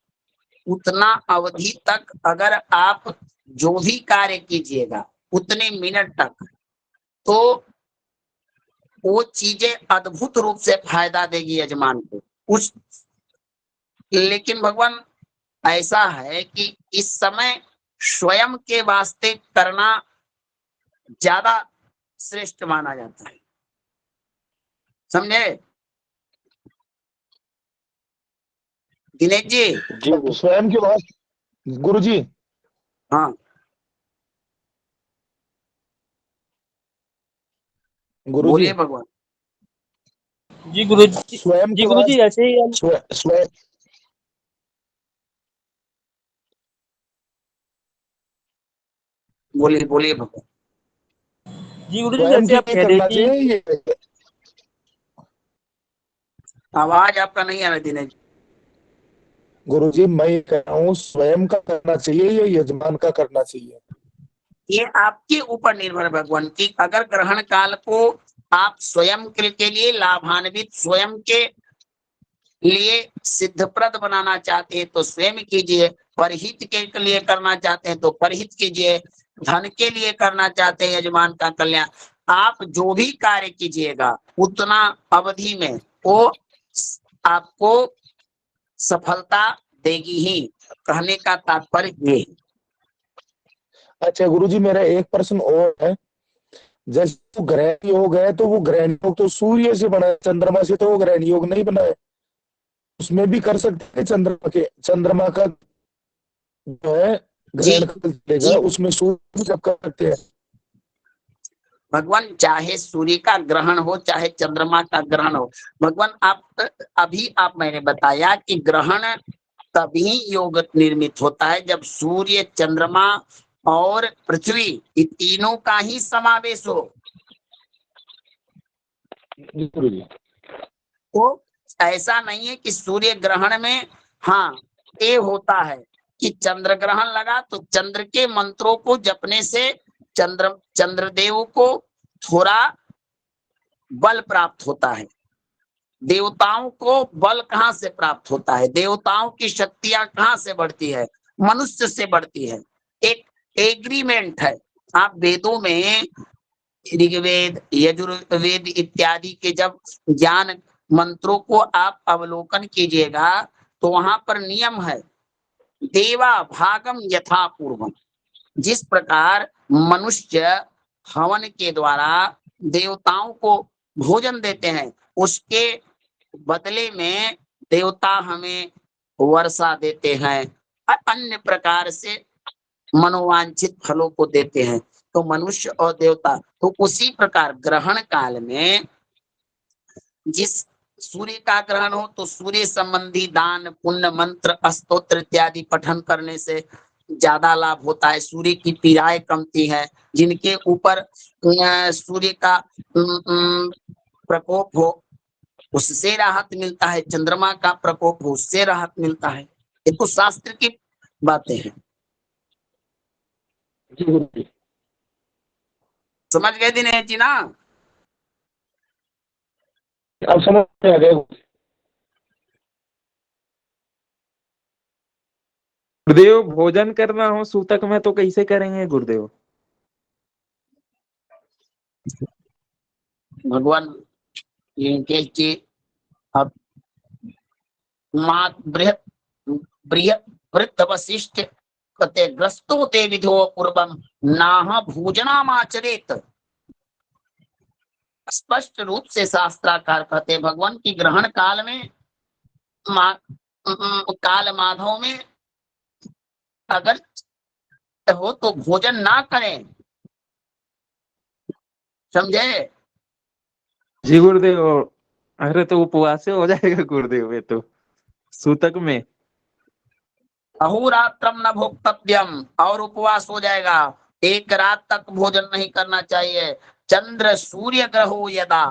उतना अवधि तक अगर आप जो भी कार्य कीजिएगा, उतने मिनट तक, तो वो चीजें अद्भुत रूप से फायदा देगी यजमान को। उस लेकिन भगवान ऐसा है कि इस समय स्वयं के वास्ते करना ज्यादा श्रेष्ठ माना जाता है, समझे दिनेश जी? जी स्वयं के वास्ते गुरुजी, हाँ गुरुजी, बोलिए भगवान। जी गुरुजी। स्वयं जी के गुरुजी, वास्ते, ऐसे ही हम। स्वयं, बोलिए बोलिए भगवान। जी गुरुजी, स्वयं जैसे के आप लिए कह रहे करना कि चाहिए ये? आवाज आपका नहीं आ रहा दिनेश जी। गुरुजी, मैं ये कह रहा हूँ, स्वयं का करना चाहिए या यजमान का करना चाहिए? ये आपके ऊपर निर्भर है भगवान की। अगर ग्रहण काल को आप स्वयं के लिए लाभान्वित, स्वयं के लिए सिद्धप्रद बनाना चाहते हैं तो स्वयं कीजिए। परहित के लिए करना चाहते हैं तो परहित कीजिए। धन के लिए करना चाहते हैं यजमान का कल्याण, आप जो भी कार्य कीजिएगा उतना अवधि में वो आपको सफलता देगी ही। कहने का तात्पर्य ये। अच्छा गुरुजी, मेरा एक प्रश्न और है। जैसे तो ग्रहण योग है, तो वो ग्रहण योग तो सूर्य से बना है, चंद्रमा से तो वो ग्रहण योग नहीं बना है। उसमें भी कर सकते हैं चंद्रमा का जो है जी ग्रहण चलेगा, जी उसमें सूर्य जब कर सकते हैं। भगवान चाहे सूर्य का ग्रहण हो चाहे चंद्रमा का ग्रहण हो, भगवान आप मैंने बताया कि ग्रहण तभी योग निर्मित होता है जब सूर्य, चंद्रमा और पृथ्वी, ये तीनों का ही समावेश हो। जी गुरुजी। तो ऐसा नहीं है कि सूर्य ग्रहण में हाँ ये होता है कि चंद्र ग्रहण लगा तो चंद्र के मंत्रों को जपने से चंद्रदेव को थोड़ा बल प्राप्त होता है। देवताओं को बल कहाँ से प्राप्त होता है? देवताओं की शक्तियां कहाँ से बढ़ती है? मनुष्य से बढ़ती है। एक एग्रीमेंट है। आप वेदों में ऋग्वेद, यजुर्वेद इत्यादि के जब ज्ञान मंत्रों को आप अवलोकन कीजिएगा तो वहां पर नियम है, देवा भागम यथा पूर्वम। जिस प्रकार मनुष्य हवन के द्वारा देवताओं को भोजन देते हैं, उसके बदले में देवता हमें वर्षा देते हैं, अन्य प्रकार से मनोवांछित फलों को देते हैं। तो मनुष्य और देवता, तो उसी प्रकार ग्रहण काल में जिस सूर्य का ग्रहण हो तो सूर्य संबंधी दान, पुण्य, मंत्र, स्तोत्र इत्यादि पठन करने से ज्यादा लाभ होता है। सूर्य की पीड़ाएं कमती है। जिनके ऊपर सूर्य का प्रकोप हो उससे राहत मिलता है, चंद्रमा का प्रकोप हो उससे राहत मिलता है। ये तो शास्त्र की बातें हैं। जी गुरुजी। समझ गए दिनेश जी ना? अब समझ में आ गया। गुरुदेव, भोजन करना हो सूतक में तो कैसे करेंगे गुरुदेव? भगवान जी अब बृहत बृहत वृत्त वशिष्ठ कते ग्रस्तो ते विधो पूर्वम नाह भोजनामाचरेत। स्पष्ट रूप से शास्त्राकार कहते भगवान की ग्रहण काल में काल माधव में अगर हो तो भोजन ना करें। समझे? जी गुरुदेव। अरे तो उपवास से हो जाएगा गुरुदेव ये तो सूतक में। अहोरात्रम न भोक्तव्यम, और उपवास हो जाएगा। एक रात तक भोजन नहीं करना चाहिए। चंद्र सूर्य ग्रहो यदा।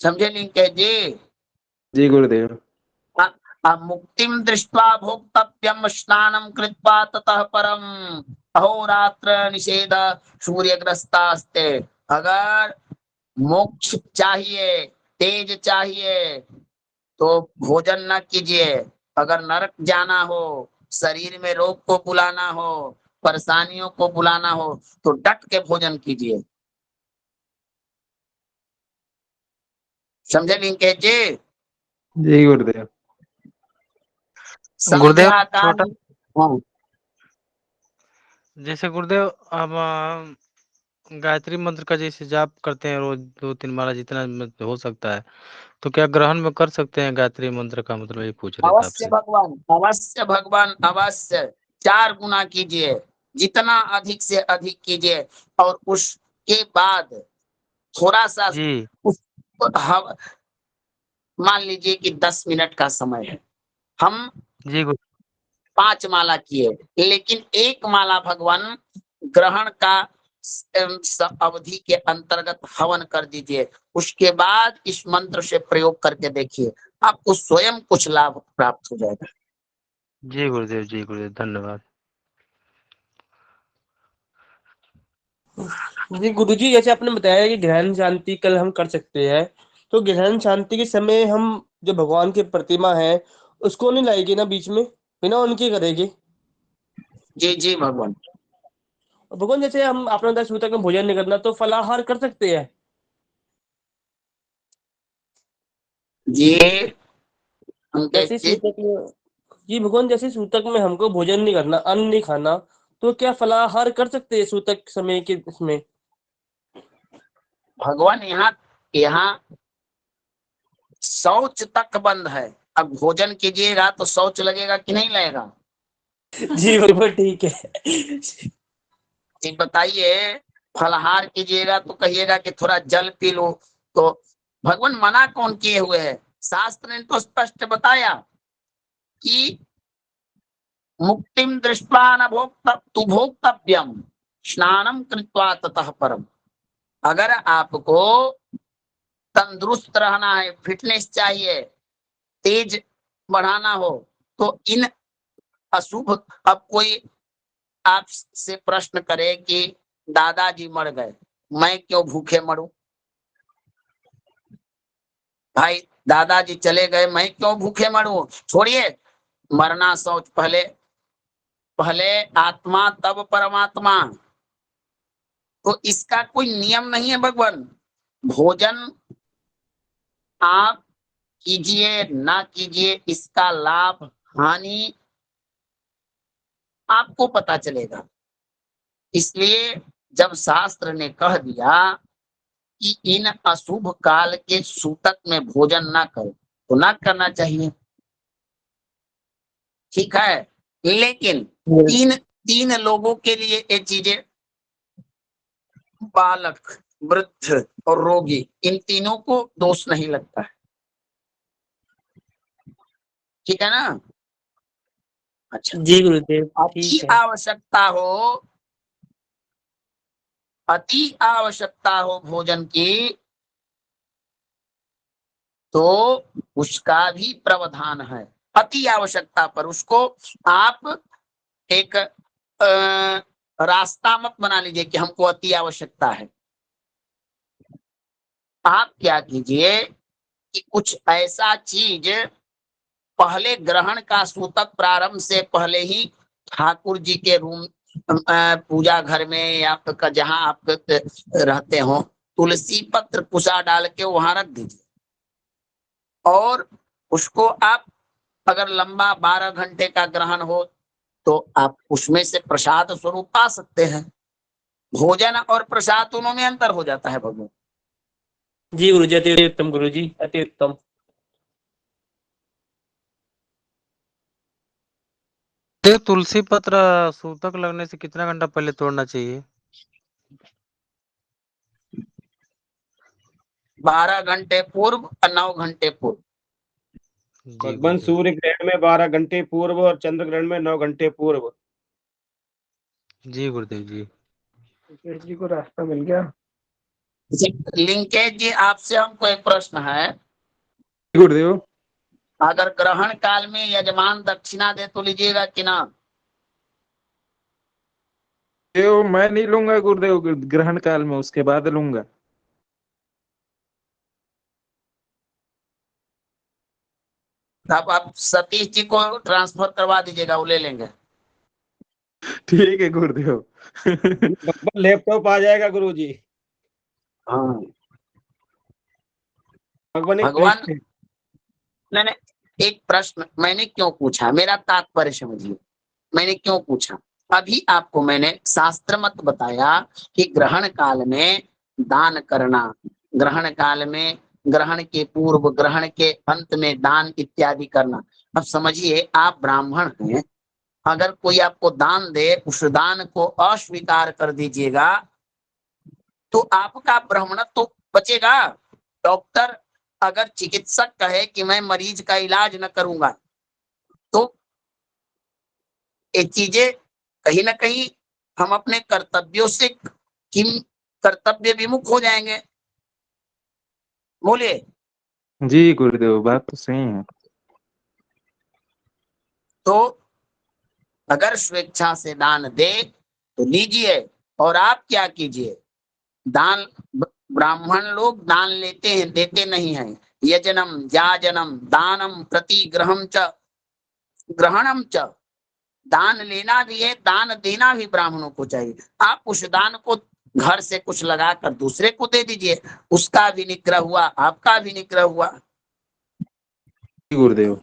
समझे लिंक जी? जी गुरुदेव। मुक्तिम दृष्ट्वा भोक्तव्यम स्नानम कृत्वा ततः परम अहोरात्र निषेध सूर्यग्रस्तास्ते। अगर मोक्ष चाहिए, तेज चाहिए तो भोजन न कीजिए। अगर नरक जाना हो, शरीर में रोग को बुलाना हो, परेशानियों को बुलाना हो तो डट के भोजन कीजिए। समझे लिंकेश जी? जी गुरुदेव। गुरुदेव संध्या छोटा, काल। जैसे गुरुदेव हम गायत्री मंत्र का जैसे जाप करते हैं रोज 2-3 माला जितना हो सकता है, तो क्या ग्रहण में कर सकते हैं गायत्री मंत्र का? मतलब ये पूछ रहे थे अवश्य आपसे। भगवान, अवश्य भगवान, अवश्य 4 गुना कीजिए, जितना अधिक से अधिक कीजिए। और उसके बाद थोड़ा सा जी उस मान लीजिए कि 10 मिनट का समय है, हम जी 5 माला किए, लेकिन 1 माला भगवान ग्रहण का अवधि के अंतर्गत हवन कर दीजिए। उसके बाद इस मंत्र से प्रयोग करके देखिए, आपको स्वयं कुछ लाभ प्राप्त हो जाएगा। जी गुरुदेव, जी गुरुदेव, धन्यवाद। जी गुरुजी, जैसे आपने बताया कि ग्रहण शांति कल हम कर सकते हैं, तो ग्रहण शांति के समय हम जो भगवान की प्रतिमा है उसको नहीं लाएंगे ना बीच में, बिना उनके करेंगे? जी जी भगवान। भगवान जैसे हम आपने बताया सूतक में भोजन नहीं करना, तो फलाहार कर सकते हैं? जी जैसे अंकित जी, सूतक में, जी भगवान जैसे सूतक में हमको भोजन नहीं करना, अन्न नहीं खाना, तो क्या फलाहार कर सकते हैं सूतक समय के इसमें? भगवान यहाँ यहाँ शौच तक बंद है। अब भोजन कीजिएगा तो शौच लगेगा कि नहीं लगेगा? जी बिल्कुल ठीक है। कि बताइए फलाहार कीजिएगा तो कहिएगा कि थोड़ा जल पी लो, तो भगवान मना कौन किए हुए है? शास्त्र ने तो स्पष्ट बताया कि मुक्तिम दृष्ट्वा न भोक्तव्यम स्नानम कृत्वा ततः परम। अगर आपको तंदुरुस्त रहना है, फिटनेस चाहिए, तेज बढ़ाना हो, तो इन अशुभ, अब कोई आपसे प्रश्न करे कि दादाजी मर गए, मैं क्यों भूखे मरूं? भाई दादाजी चले गए, मैं क्यों भूखे मरूं? छोड़िए, मरना सोच, पहले पहले आत्मा तब परमात्मा। तो इसका कोई नियम नहीं है भगवान। भोजन आप कीजिए ना कीजिए, इसका लाभ हानि आपको पता चलेगा। इसलिए जब शास्त्र ने कह दिया कि इन अशुभ काल के सूतक में भोजन ना करो, तो ना करना चाहिए, ठीक है। लेकिन तीन तीन लोगों के लिए ये चीजें, बालक, वृद्ध और रोगी, इन तीनों को दोष नहीं लगता है, ठीक है ना? अच्छा, जी गुरुदेव, अति ठीक है। आवश्यकता हो, अति आवश्यकता हो भोजन की, तो उसका भी प्रावधान है। अति आवश्यकता पर उसको आप एक रास्ता मत बना लीजिए कि हमको अति आवश्यकता है। आप क्या कीजिए कि कुछ ऐसा चीज पहले ग्रहण का सूतक प्रारंभ से पहले ही ठाकुर जी के रूम, पूजा घर में या आपका जहां आप रहते हो, तुलसी पत्र कुशा डाल के वहां रख दीजिए, और उसको आप, अगर लंबा 12 घंटे का ग्रहण हो तो आप उसमें से प्रसाद स्वरूप पा सकते हैं। भोजन और प्रसाद दोनों में अंतर हो जाता है भगवान। जी गुरु जी, अति उत्तम गुरु जी, अति उत्तम। ये तुलसी पत्र सूतक लगने से कितना घंटा पहले तोड़ना चाहिए? 12 घंटे पूर्व और 9 घंटे पूर्व। जी भगवान गुरुदेव। सूर्य ग्रहण में 12 घंटे पूर्व और चंद्र ग्रहण में 9 घंटे पूर्व। जी गुरुदेव जी। लिंकेश जी को रास्ता मिल गया। लिंकेश जी, आपसे हमको एक प्रश्न है, गुरुदेव। अगर ग्रहण काल में यजमान दक्षिणा दे तो लीजिएगा कि ना? देव मैं नहीं लूंगा गुरुदेव, ग्रहण काल में, उसके बाद लूंगा। अब आप सतीश जी को ट्रांसफर करवा दीजिएगा, वो ले लेंगे। ठीक है गुरुदेव। भगवान लैपटॉप आ जाएगा गुरु जी। हाँ भगवान एक भगवान, मैंने एक प्रश्न मैंने क्यों पूछा, मेरा तात्पर्य समझिए, मैंने क्यों पूछा। अभी आपको मैंने शास्त्र मत बताया कि ग्रहण काल में दान करना, ग्रहण काल में, ग्रहण के पूर्व, ग्रहण के अंत में दान इत्यादि करना। अब समझिए, आप ब्राह्मण हैं, अगर कोई आपको दान दे, उस दान को अस्वीकार कर दीजिएगा तो आपका ब्राह्मणत्व तो बचेगा। डॉक्टर अगर चिकित्सक कहे कि मैं मरीज का इलाज न करूंगा, तो ये चीजें कहीं ना कहीं हम अपने कर्तव्यों से किम कर्तव्य विमुख हो जाएंगे। बोलिए। जी गुरुदेव, बात तो सही है। तो अगर स्वेच्छा से दान दे तो लीजिए, और आप क्या कीजिए, दान, ब्राह्मण लोग दान लेते हैं, देते नहीं हैं। यजनम जाजनम दानम प्रतिग्रहम च ग्रहणम च, दान लेना भी है, दान देना भी ब्राह्मणों को चाहिए। आप उस दान को घर से कुछ लगाकर दूसरे को दे दीजिए, उसका भी निग्रह हुआ, आपका भी निग्रह हुआ। जी गुरुदेव।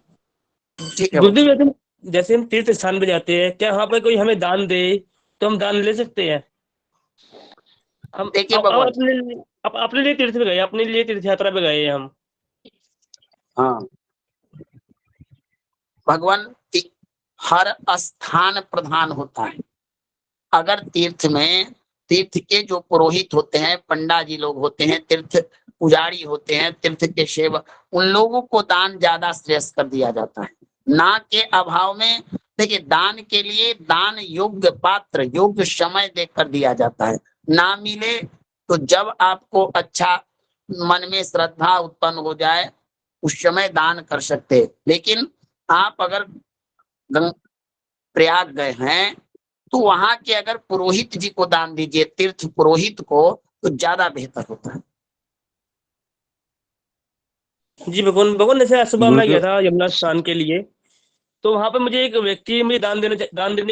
ठीक है गुरुदेव, जैसे हम तीर्थ स्थान पे जाते हैं, क्या वहां पर कोई हमें दान दे तो हम दान ले सकते हैं? हम देखिए अब भगवान, अपने लिए तीर्थ पे गए, अपने लिए तीर्थ यात्रा पे गए हम। हाँ भगवान हर स्थान प्रधान होता है। अगर तीर्थ के जो पुरोहित होते हैं, पंडा जी लोग होते हैं, तीर्थ पुजारी होते हैं, तीर्थ के सेवक, उन लोगों को दान ज्यादा श्रेष्ठ कर दिया जाता है। ना के अभाव में देखिए, दान के लिए दान योग्य पात्र, योग्य समय देकर दिया जाता है। ना मिले तो जब आपको अच्छा मन में श्रद्धा उत्पन्न हो जाए उस समय दान कर सकते हैं। लेकिन आप अगर प्रयाग गए हैं तो वहां के अगर पुरोहित जी को दान दीजिए, तीर्थ पुरोहित को, तो ज्यादा बेहतर होता है। जी भगवान भगवान, जैसे सुबह मैं गया गुरुदेव था यमुना स्नान के लिए, तो वहां पे मुझे एक व्यक्ति मुझे दान देने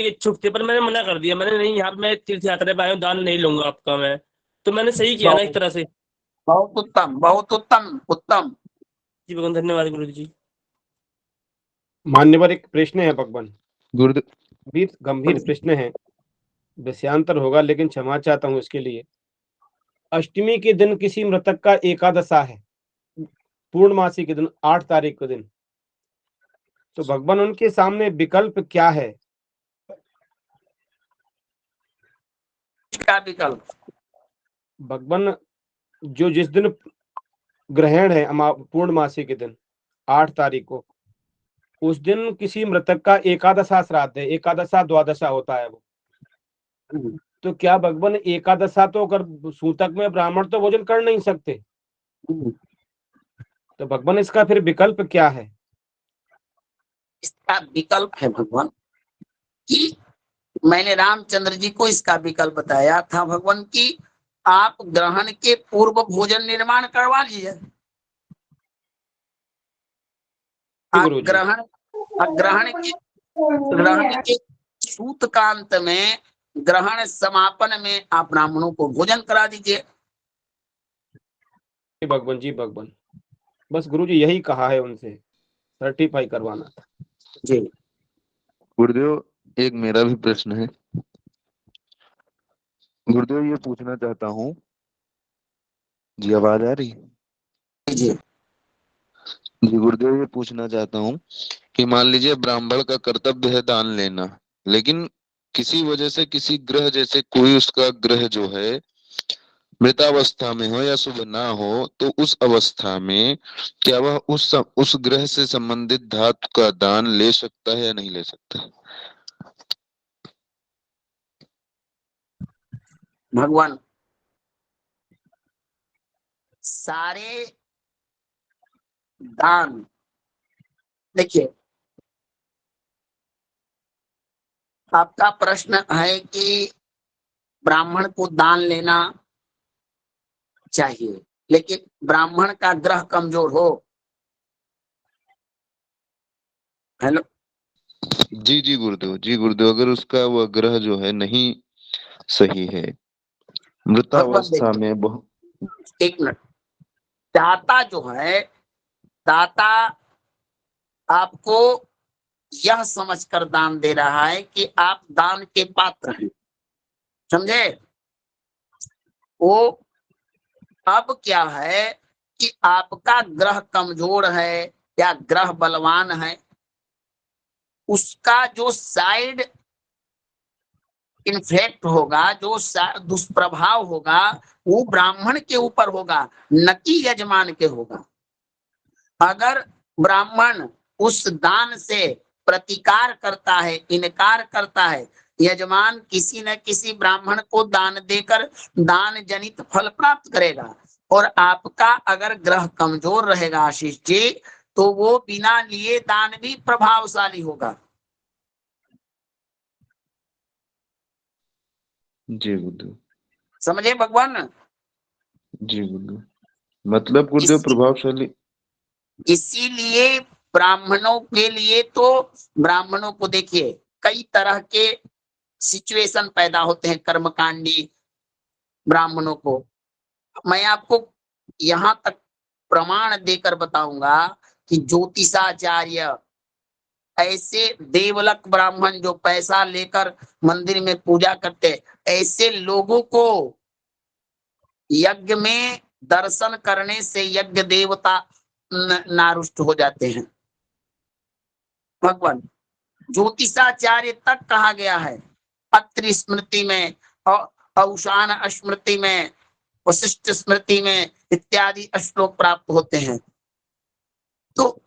के इच्छुक थे, पर मैंने मना कर दिया। मैंने नहीं, यहाँ पे मैं तीर्थ यात्रा पे आया हूँ, दान नहीं लूंगा आपका मैं। तो मैंने सही किया ना एक बहुत तरह से। बहुत उत्तम, बहुत उत्तम, उत्तम। जी भगवान, धन्यवाद गुरु जी। मान्यवर, एक प्रश्न है भगवान, गुरुदेव गंभीर प्रश्न है, विषयांतर होगा लेकिन क्षमा चाहता हूँ इसके लिए। अष्टमी के दिन किसी मृतक का एकादशा है, पूर्णमासी के दिन 8 तारीख के दिन, तो भगवान उनके सामने विकल्प क्या है? क्या विकल्प? भगवान जो जिस दिन ग्रहण है पूर्णमासी के दिन 8 तारीख को, उस दिन किसी मृतक का एकादशा श्राद्ध है, एकादशा द्वादशा होता है वो। तो क्या भगवान एकादशा तो अगर सूतक में ब्राह्मण तो भोजन कर नहीं सकते, तो भगवान इसका फिर विकल्प क्या है? इसका विकल्प है भगवान कि मैंने रामचंद्र जी को इसका विकल्प बताया था भगवान की आप ग्रहण के पूर्व भोजन निर्माण करवा लीजिए। गुरुजी, ग्रहण के सूतकांत में, ग्रहण समापन में आप ब्राह्मणों को भोजन करा दीजिए। भगवान जी, भगवान बस गुरुजी यही कहा है उनसे, सर्टिफाई करवाना था जी। गुरुदेव एक मेरा भी प्रश्न है। गुरुदेव ये पूछना चाहता हूँ, जी आवाज आ रही है? जी जी गुरुदेव ये पूछना चाहता हूँ कि मान लीजिए ब्राह्मण का कर्तव्य है दान लेना, लेकिन किसी वजह से किसी ग्रह, जैसे कोई उसका ग्रह जो है मृतावस्था में हो या शुभ ना हो, तो उस अवस्था में क्या वह उस ग्रह से संबंधित धातु का दान ले सकता है या नहीं ले सकता? भगवान, सारे दान, देखिए आपका प्रश्न है कि ब्राह्मण को दान लेना चाहिए, लेकिन ब्राह्मण का ग्रह कमजोर हो। हेलो जी जी गुरुदेव, जी गुरुदेव, अगर उसका वह ग्रह जो है नहीं सही है, भगवान, मृतावस्था देखिए में बहुत। एक मिनट, दाता जो है, दाता आपको यह समझकर दान दे रहा है कि आप दान के पात्र हैं, समझे? वो अब क्या है कि आपका ग्रह कमजोर है या ग्रह बलवान है, उसका जो साइड इन्फेक्ट होगा, जो दुष्प्रभाव होगा, वो ब्राह्मण के ऊपर होगा, न कि यजमान के होगा। अगर ब्राह्मण उस दान से प्रतिकार करता है, इनकार करता है, यजमान किसी न किसी ब्राह्मण को दान देकर दान जनित फल प्राप्त करेगा। और आपका अगर ग्रह कमजोर रहेगा आशीष जी, तो वो बिना लिए दान भी प्रभावशाली होगा। जी गुरुदेव, समझे भगवान? जी गुरुदेव, मतलब गुरुदेव प्रभावशाली। इसीलिए ब्राह्मणों के लिए तो, ब्राह्मणों को देखिए कई तरह के सिचुएशन पैदा होते हैं कर्मकांडी ब्राह्मणों को। मैं आपको यहां तक प्रमाण देकर बताऊंगा कि ज्योतिषाचार्य, ऐसे देवलक ब्राह्मण जो पैसा लेकर मंदिर में पूजा करते, ऐसे लोगों को यज्ञ में दर्शन करने से यज्ञ देवता नारुष्ट हो जाते हैं। भगवान, ज्योतिषाचार्य तक कहा गया है अत्रि स्मृति में, औशान स्मृति में, वशिष्ठ स्मृति में इत्यादि श्लोक प्राप्त होते हैं। तो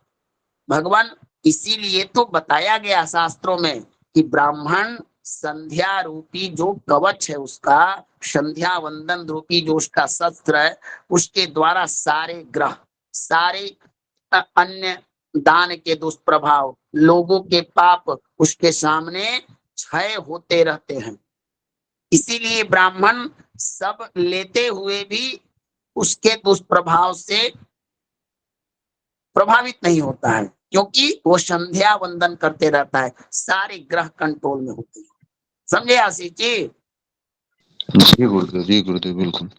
भगवान इसीलिए तो बताया गया शास्त्रों में कि ब्राह्मण संध्या रूपी जो कवच है, उसका संध्या वंदन रूपी जो उसका शस्त्र है, उसके द्वारा सारे ग्रह, सारे अन्य दान के दुष्प्रभाव, लोगों के पाप उसके सामने क्षय होते रहते हैं। इसीलिए ब्राह्मण सब लेते हुए भी उसके दुष्प्रभाव से प्रभावित नहीं होता है, क्योंकि वो संध्या वंदन करते रहता है, सारे ग्रह कंट्रोल में होते हैं। समझे आशीष जी? जी गुरुदेव बिल्कुल।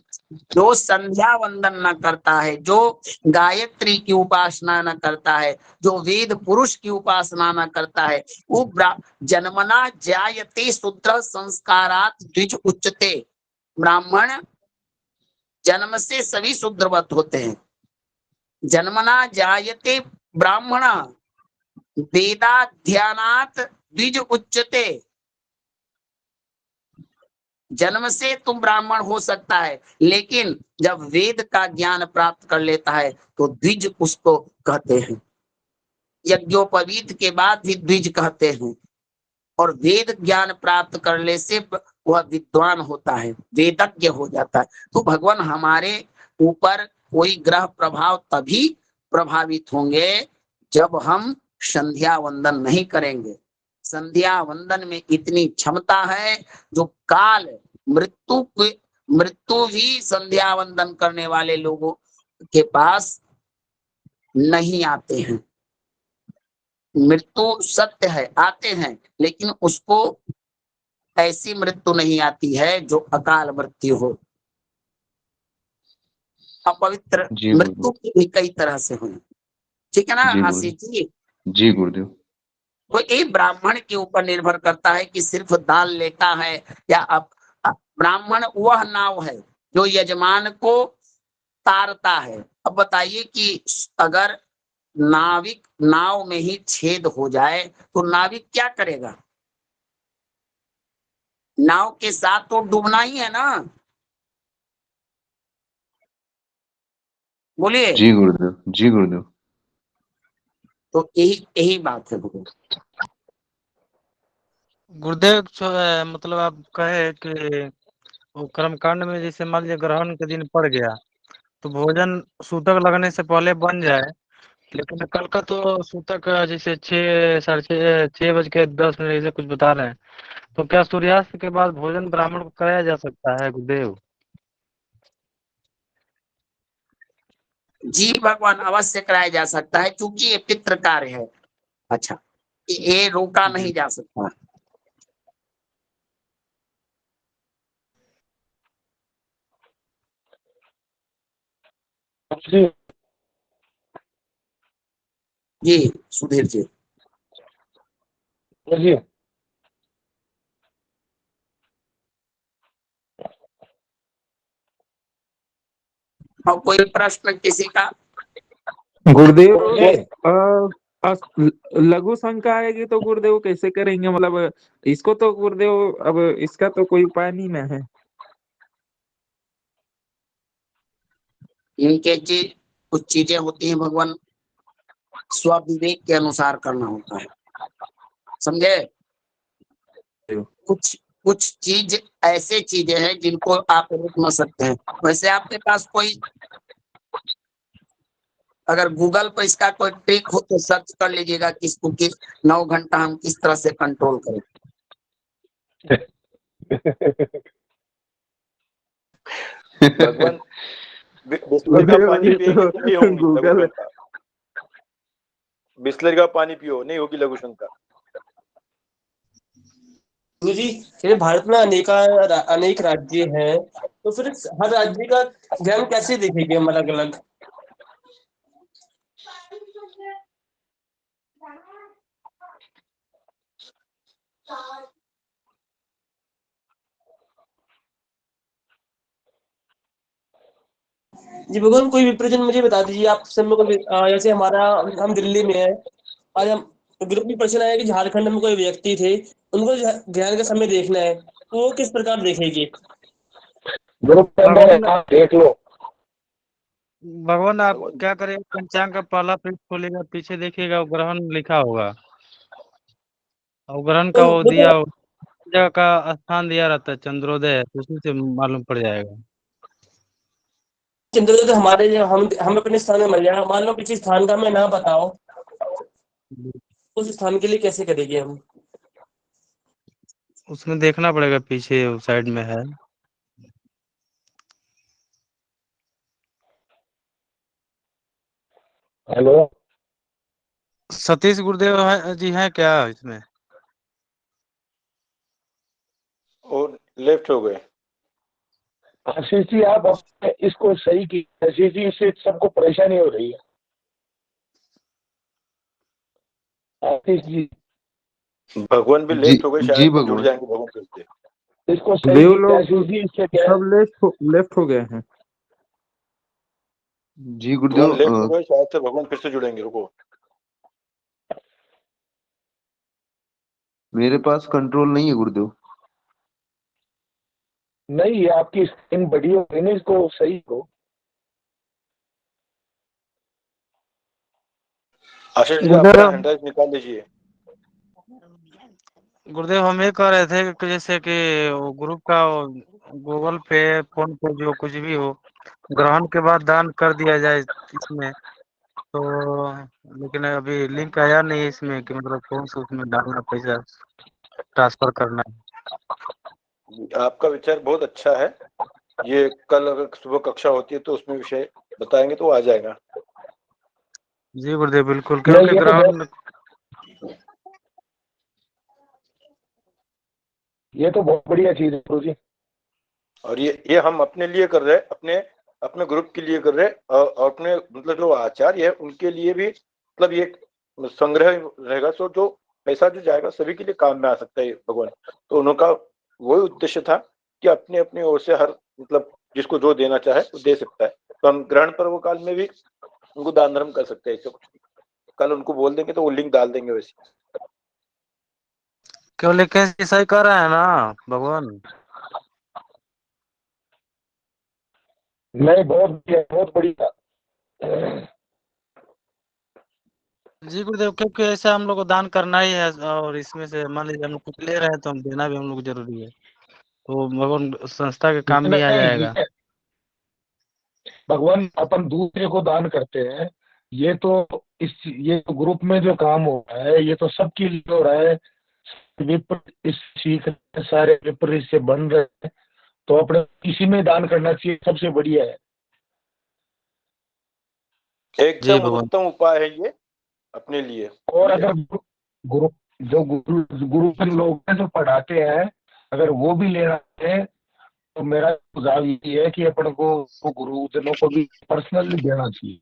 जो संध्या वंदन न करता है, जो गायत्री की उपासना न करता है, जो वेद पुरुष की उपासना न करता है, वो जन्मना जायते शूद्र संस्कारात द्विज उच्चते। ब्राह्मण जन्म से सभी शूद्रवत होते हैं। जन्मना जायते ब्राह्मण वेदाध्यानात द्विज उच्चते। जन्म से तुम ब्राह्मण हो सकता है, लेकिन जब वेद का ज्ञान प्राप्त कर लेता है तो द्विज उसको कहते हैं। यज्ञोपवीत के बाद भी द्विज कहते हैं। और वेद ज्ञान प्राप्त करने से वह विद्वान होता है, वेदज्ञ हो जाता है। तो भगवान हमारे ऊपर कोई ग्रह प्रभाव तभी प्रभावित होंगे जब हम संध्या वंदन नहीं करेंगे। संध्या वंदन में इतनी क्षमता है जो काल मृत्यु भी संध्या वंदन करने वाले लोगों के पास नहीं आते हैं। मृत्यु सत्य है, आते हैं, लेकिन उसको ऐसी मृत्यु नहीं आती है जो अकाल मृत्यु हो। अपवित्र मृत्यु भी कई तरह से हुई, ठीक है ना आशीष जी? जी गुरुदेव। तो ये ब्राह्मण के ऊपर निर्भर करता है कि सिर्फ दान लेता है या ब्राह्मण वह नाव है जो यजमान को तारता है। अब बताइए कि अगर नाविक नाव में ही छेद हो जाए तो नाविक क्या करेगा? नाव के साथ तो डूबना ही है ना। बोलिए। जी गुरुदेव, जी गुरुदेव। तो यही बात है गुरुदेव। मतलब आप कहे कि वो कर्मकांड में जैसे मान लीजिए ग्रहण के दिन पड़ गया तो भोजन सूतक लगने से पहले बन जाए, लेकिन कल का तो सूतक जैसे 6:10 ऐसे कुछ बता रहे हैं, तो क्या सूर्यास्त के बाद भोजन ब्राह्मण को कराया जा सकता है गुरुदेव? जी भगवान, अवश्य कराया जा सकता है, क्योंकि ये पितृ कार्य है। अच्छा, ये रोका नहीं जा सकता। जी सुधीर जी। और कोई प्रश्न किसी का? गुरुदेव लघु शंका आएगी तो गुरुदेव कैसे करेंगे? मतलब इसको तो गुरुदेव अब इसका तो कोई उपाय नहीं ना है। इनके जी कुछ चीजें होती हैं भगवान स्वविवेक के अनुसार करना होता है, समझे? कुछ चीज ऐसे चीजें हैं जिनको आप रोक न सकते हैं। वैसे आपके पास कोई अगर गूगल पर इसका कोई ट्रिक हो तो सर्च कर लीजिएगा कि इसको 9 घंटा हम किस तरह से कंट्रोल करें। भगवान बिस्लरी का पानी पिएंगे तो नहीं होगी लघु शंका। बिस्लरी का पानी पियो, नहीं होगी लघु शंका। जी, भारत में अनेक राज्य हैं, तो फिर हर राज्य का ग्रहण कैसे देखेंगे हम अलग अलग? जी भगवान, कोई विप्रजन मुझे बता दीजिए आप सब में। जैसे हम दिल्ली में है, आज हम ग्रुप में प्रश्न आया कि झारखंड में कोई व्यक्ति थे, उनको ग्रहण का समय देखना है, तो वो किस प्रकार देखेगी? ग्रुप के अंदर है, आप देख लो। भगवान आप भगवान क्या करें, पंचांग का पहला पेज खोलेगा, पीछे देखिएगा वो ग्रहण लिखा होगा, और ग्रहण का तो वो देखो, दिया जगह का स्थान दिया रहता है, चंद्रोदय है, तो उसी से मालूम पड़ जाएगा। चंद्रोदय तो हमारे हम अपने स्थान में मर जाएगा। मान लो किसी स्थान का मैं ना बताओ, उस स्थान के लिए कैसे करेंगे हम? उसमें देखना पड़ेगा, पीछे साइड में है। हेलो, सतीश गुरुदेव जी हैं क्या इसमें? और लेफ्ट हो गए। आशीष जी आप अपने इसको सही की, आशीष जी इससे सबको परेशानी हो रही है। आशीष जी भगवान भी जी लेफ्ट हो गए, जी शायद जुड़ भगवान। जाएंगे भगवान फिर से। इसको सही देव की, लोग आशीष जी इससे क्या है। सब लेफ्ट हो गए हैं। जी गुरुदेव, भगवान लेफ्ट हो गए, शायद से भगवान फिर से जुड़ेंगे, रुको। मेरे पास कंट्रोल नहीं है गुरुदेव। नहीं, ये आपकी स्क्रीन बड़ी हो गई ना, इसको सही हो। आशीष जी अपना गुरुदेव हैंड राइज निकाल लीजिए। गुरुदेव हम ये कह रहे थे कि जैसे कि वो ग्रुप का गूगल पे, फोन पे, जो कुछ भी हो, ग्रहण के बाद दान कर दिया जाए इसमें, तो लेकिन अभी लिंक आया नहीं है इसमें कि मतलब कौन सा उसमें डालना, पैसा ट्रांसफर करना है। आपका विचार बहुत अच्छा है। ये कल अगर सुबह कक्षा होती है तो उसमें विषय बताएंगे तो आ जाएगा। जी गुरुदेव बिल्कुल, नहीं, क्योंकि ये तो ग्रहण बहुत बढ़िया चीज है गुरु जी। और ये हम अपने लिए कर रहे हैं, अपने अपने ग्रुप के लिए कर रहे हैं, और अपने मतलब जो आचार्य है उनके लिए भी, मतलब ये संग्रह रहेगा, तो जो पैसा जो जाएगा सभी के लिए काम में आ सकता है भगवान। तो उनका वही उद्देश्य था कि अपने अपनी ओर से हर मतलब जिसको जो देना चाहे वो दे सकता है। तो हम ग्रहण पर्व काल में भी उनको दान धर्म कर सकते हैं, ऐसे कुछ नहीं। कल उनको बोल देंगे तो वो लिंक डाल देंगे वैसे। क्यों, लेकिन ऐसा ही कर रहे हैं ना भगवान? नहीं, बहुत बढ़िया। जी गुरुदेव, क्योंकि ऐसा हम लोग को दान करना ही है, और इसमें से मान लीजिए हम लोग कुछ ले रहे हैं तो हम देना भी हम लोग को जरूरी है, तो भगवान संस्था के काम भी आ नहीं, जाएगा। भगवान अपन दूसरे को दान करते हैं, ये तो ये तो ग्रुप में जो काम हो रहा है ये तो सबके लिए हो रहा है। विप्र इस सीख रहे हैं, सारे विप्र इससे बन रहे हैं, तो अपने इसी में दान करना चाहिए, सबसे बढ़िया है। जी एकदम भगवान। उत्तम उपाय है ये अपने लिए। और समझे? अगर गुरु जो गुरु के लोग हैं जो पढ़ाते हैं, अगर वो भी ले रहे हैं, तो मेरा सुझाव ये है कि अपन को गुरुजनों को भी पर्सनली देना चाहिए।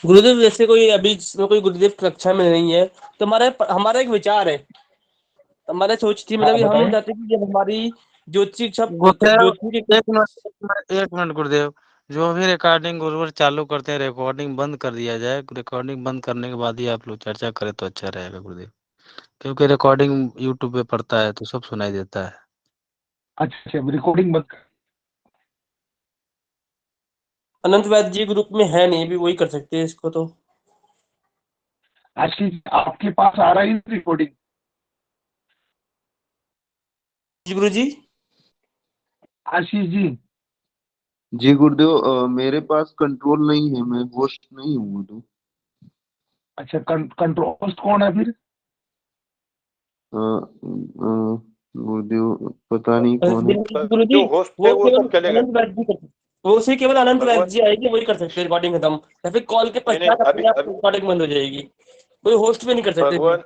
गुरुदेव जैसे कोई अभी जिसमें कोई गुरुदेव कक्षा में नहीं है, तो हमारा एक विचार है, हमारा सोच थी, मतलब हाँ कि हम बताएं। चाहते हैं कि जब हमारी ज्योतिषी गुरुदेव ज्योतिषी के एक मिनट गुरुदेव, जो भी रिकॉर्डिंग गुरुवर चालू करते हैं, रिकॉर्डिंग बंद कर दिया जाए। रिकॉर्डिंग बंद करने के बाद ही आप लोग चर्चा करें तो अच्छा रहेगा गुरुदेव, क्योंकि रिकॉर्डिंग यूट्यूब पे पड़ता है तो सब सुनाई देता है। अच्छा, रिकॉर्डिंग मत। अनंत वैद्य जी ग्रुप में है नहीं, भी वही कर सकते हैं इसको। तो आशीष आपके पास आ रहा है रिकॉर्डिंग? जी गुरु जी। आशीष जी जी गुरुदेव, मेरे पास कंट्रोल नहीं है, मैं होस्ट नहीं हूँ तो। अच्छा, कंट्रोल होस्ट कौन है फिर? गुरुदेव पता नहीं कौन है। गुरु जी जो होस्ट है वो वो केवल सब चले गए अनंत वैद्य जी कर वो से केवल अनंत वैद्य भगवान। जी आएगी, वही कर सकते हैं रिकॉर्डिंग खत्म, या फिर कॉल के नहीं नहीं, पश्चात अभी अपने आप अभी रिकॉर्डिंग बंद हो जाएगी। कोई होस्ट भी नहीं कर सकते फिर। भगवान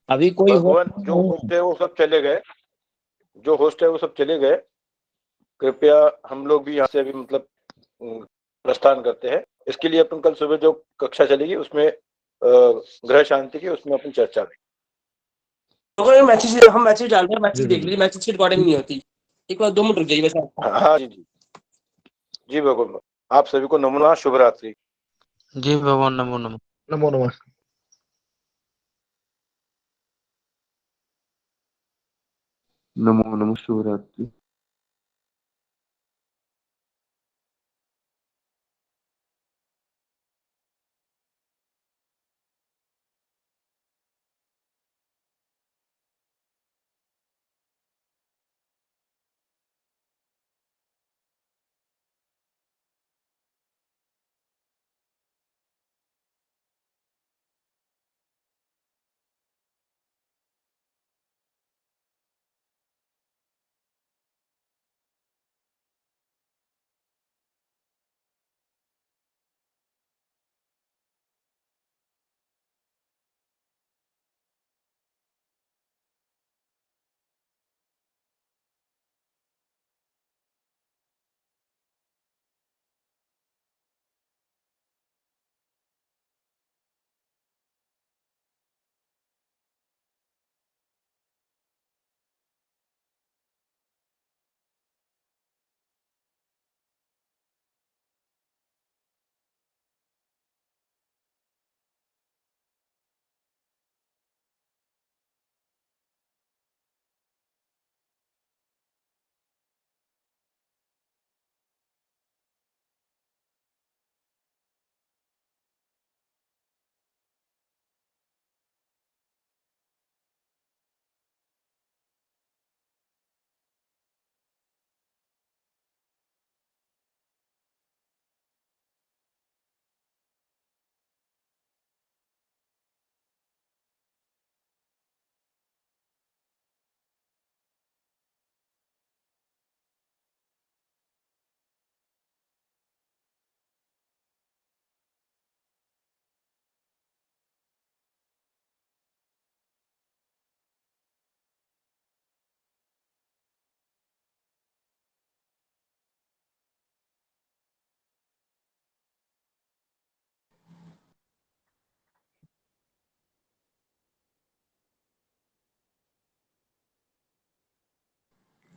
अभी कोई भगवान होस्ट जो नहीं है। होस्ट है वो सब चले गए। जो होस्ट है वो सब चले गए। कृपया हम लोग भी यहाँ से अभी मतलब प्रस्थान करते हैं। इसके लिए अपन कल सुबह जो कक्षा चलेगी उसमें ग्रह शांति की उसमें अपन चर्चा करेंगे। तो हम मैसेज डाल रहे हैं, जी मैसेज देख लीजिए, गुरुदेव। मैसेज की रिकॉर्डिंग नहीं होती। एक बार 2 मिनट रुक जाइए वैसे। हाँ जी जी जी भगवान, आप सभी को नमूना, शुभ रात्रि। जी भगवान, नमो नमो। नमो नमः। नमो नमः। शिवरात्रि।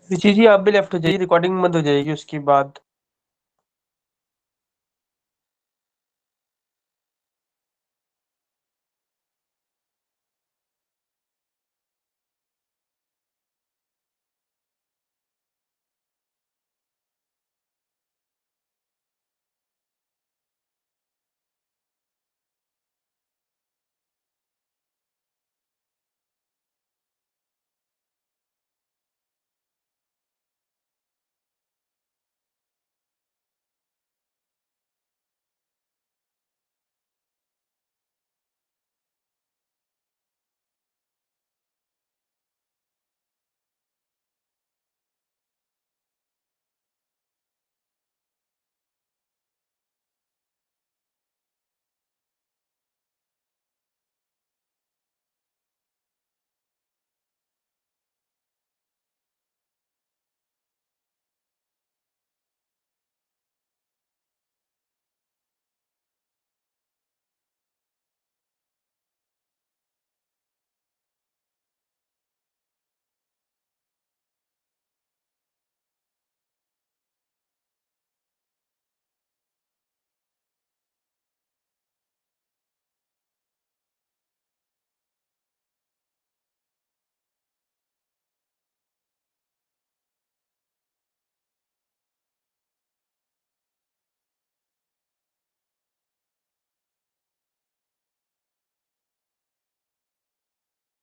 ऋषि जी आप भी लेफ्ट हो जाइए, रिकॉर्डिंग बंद हो जाएगी उसके बाद।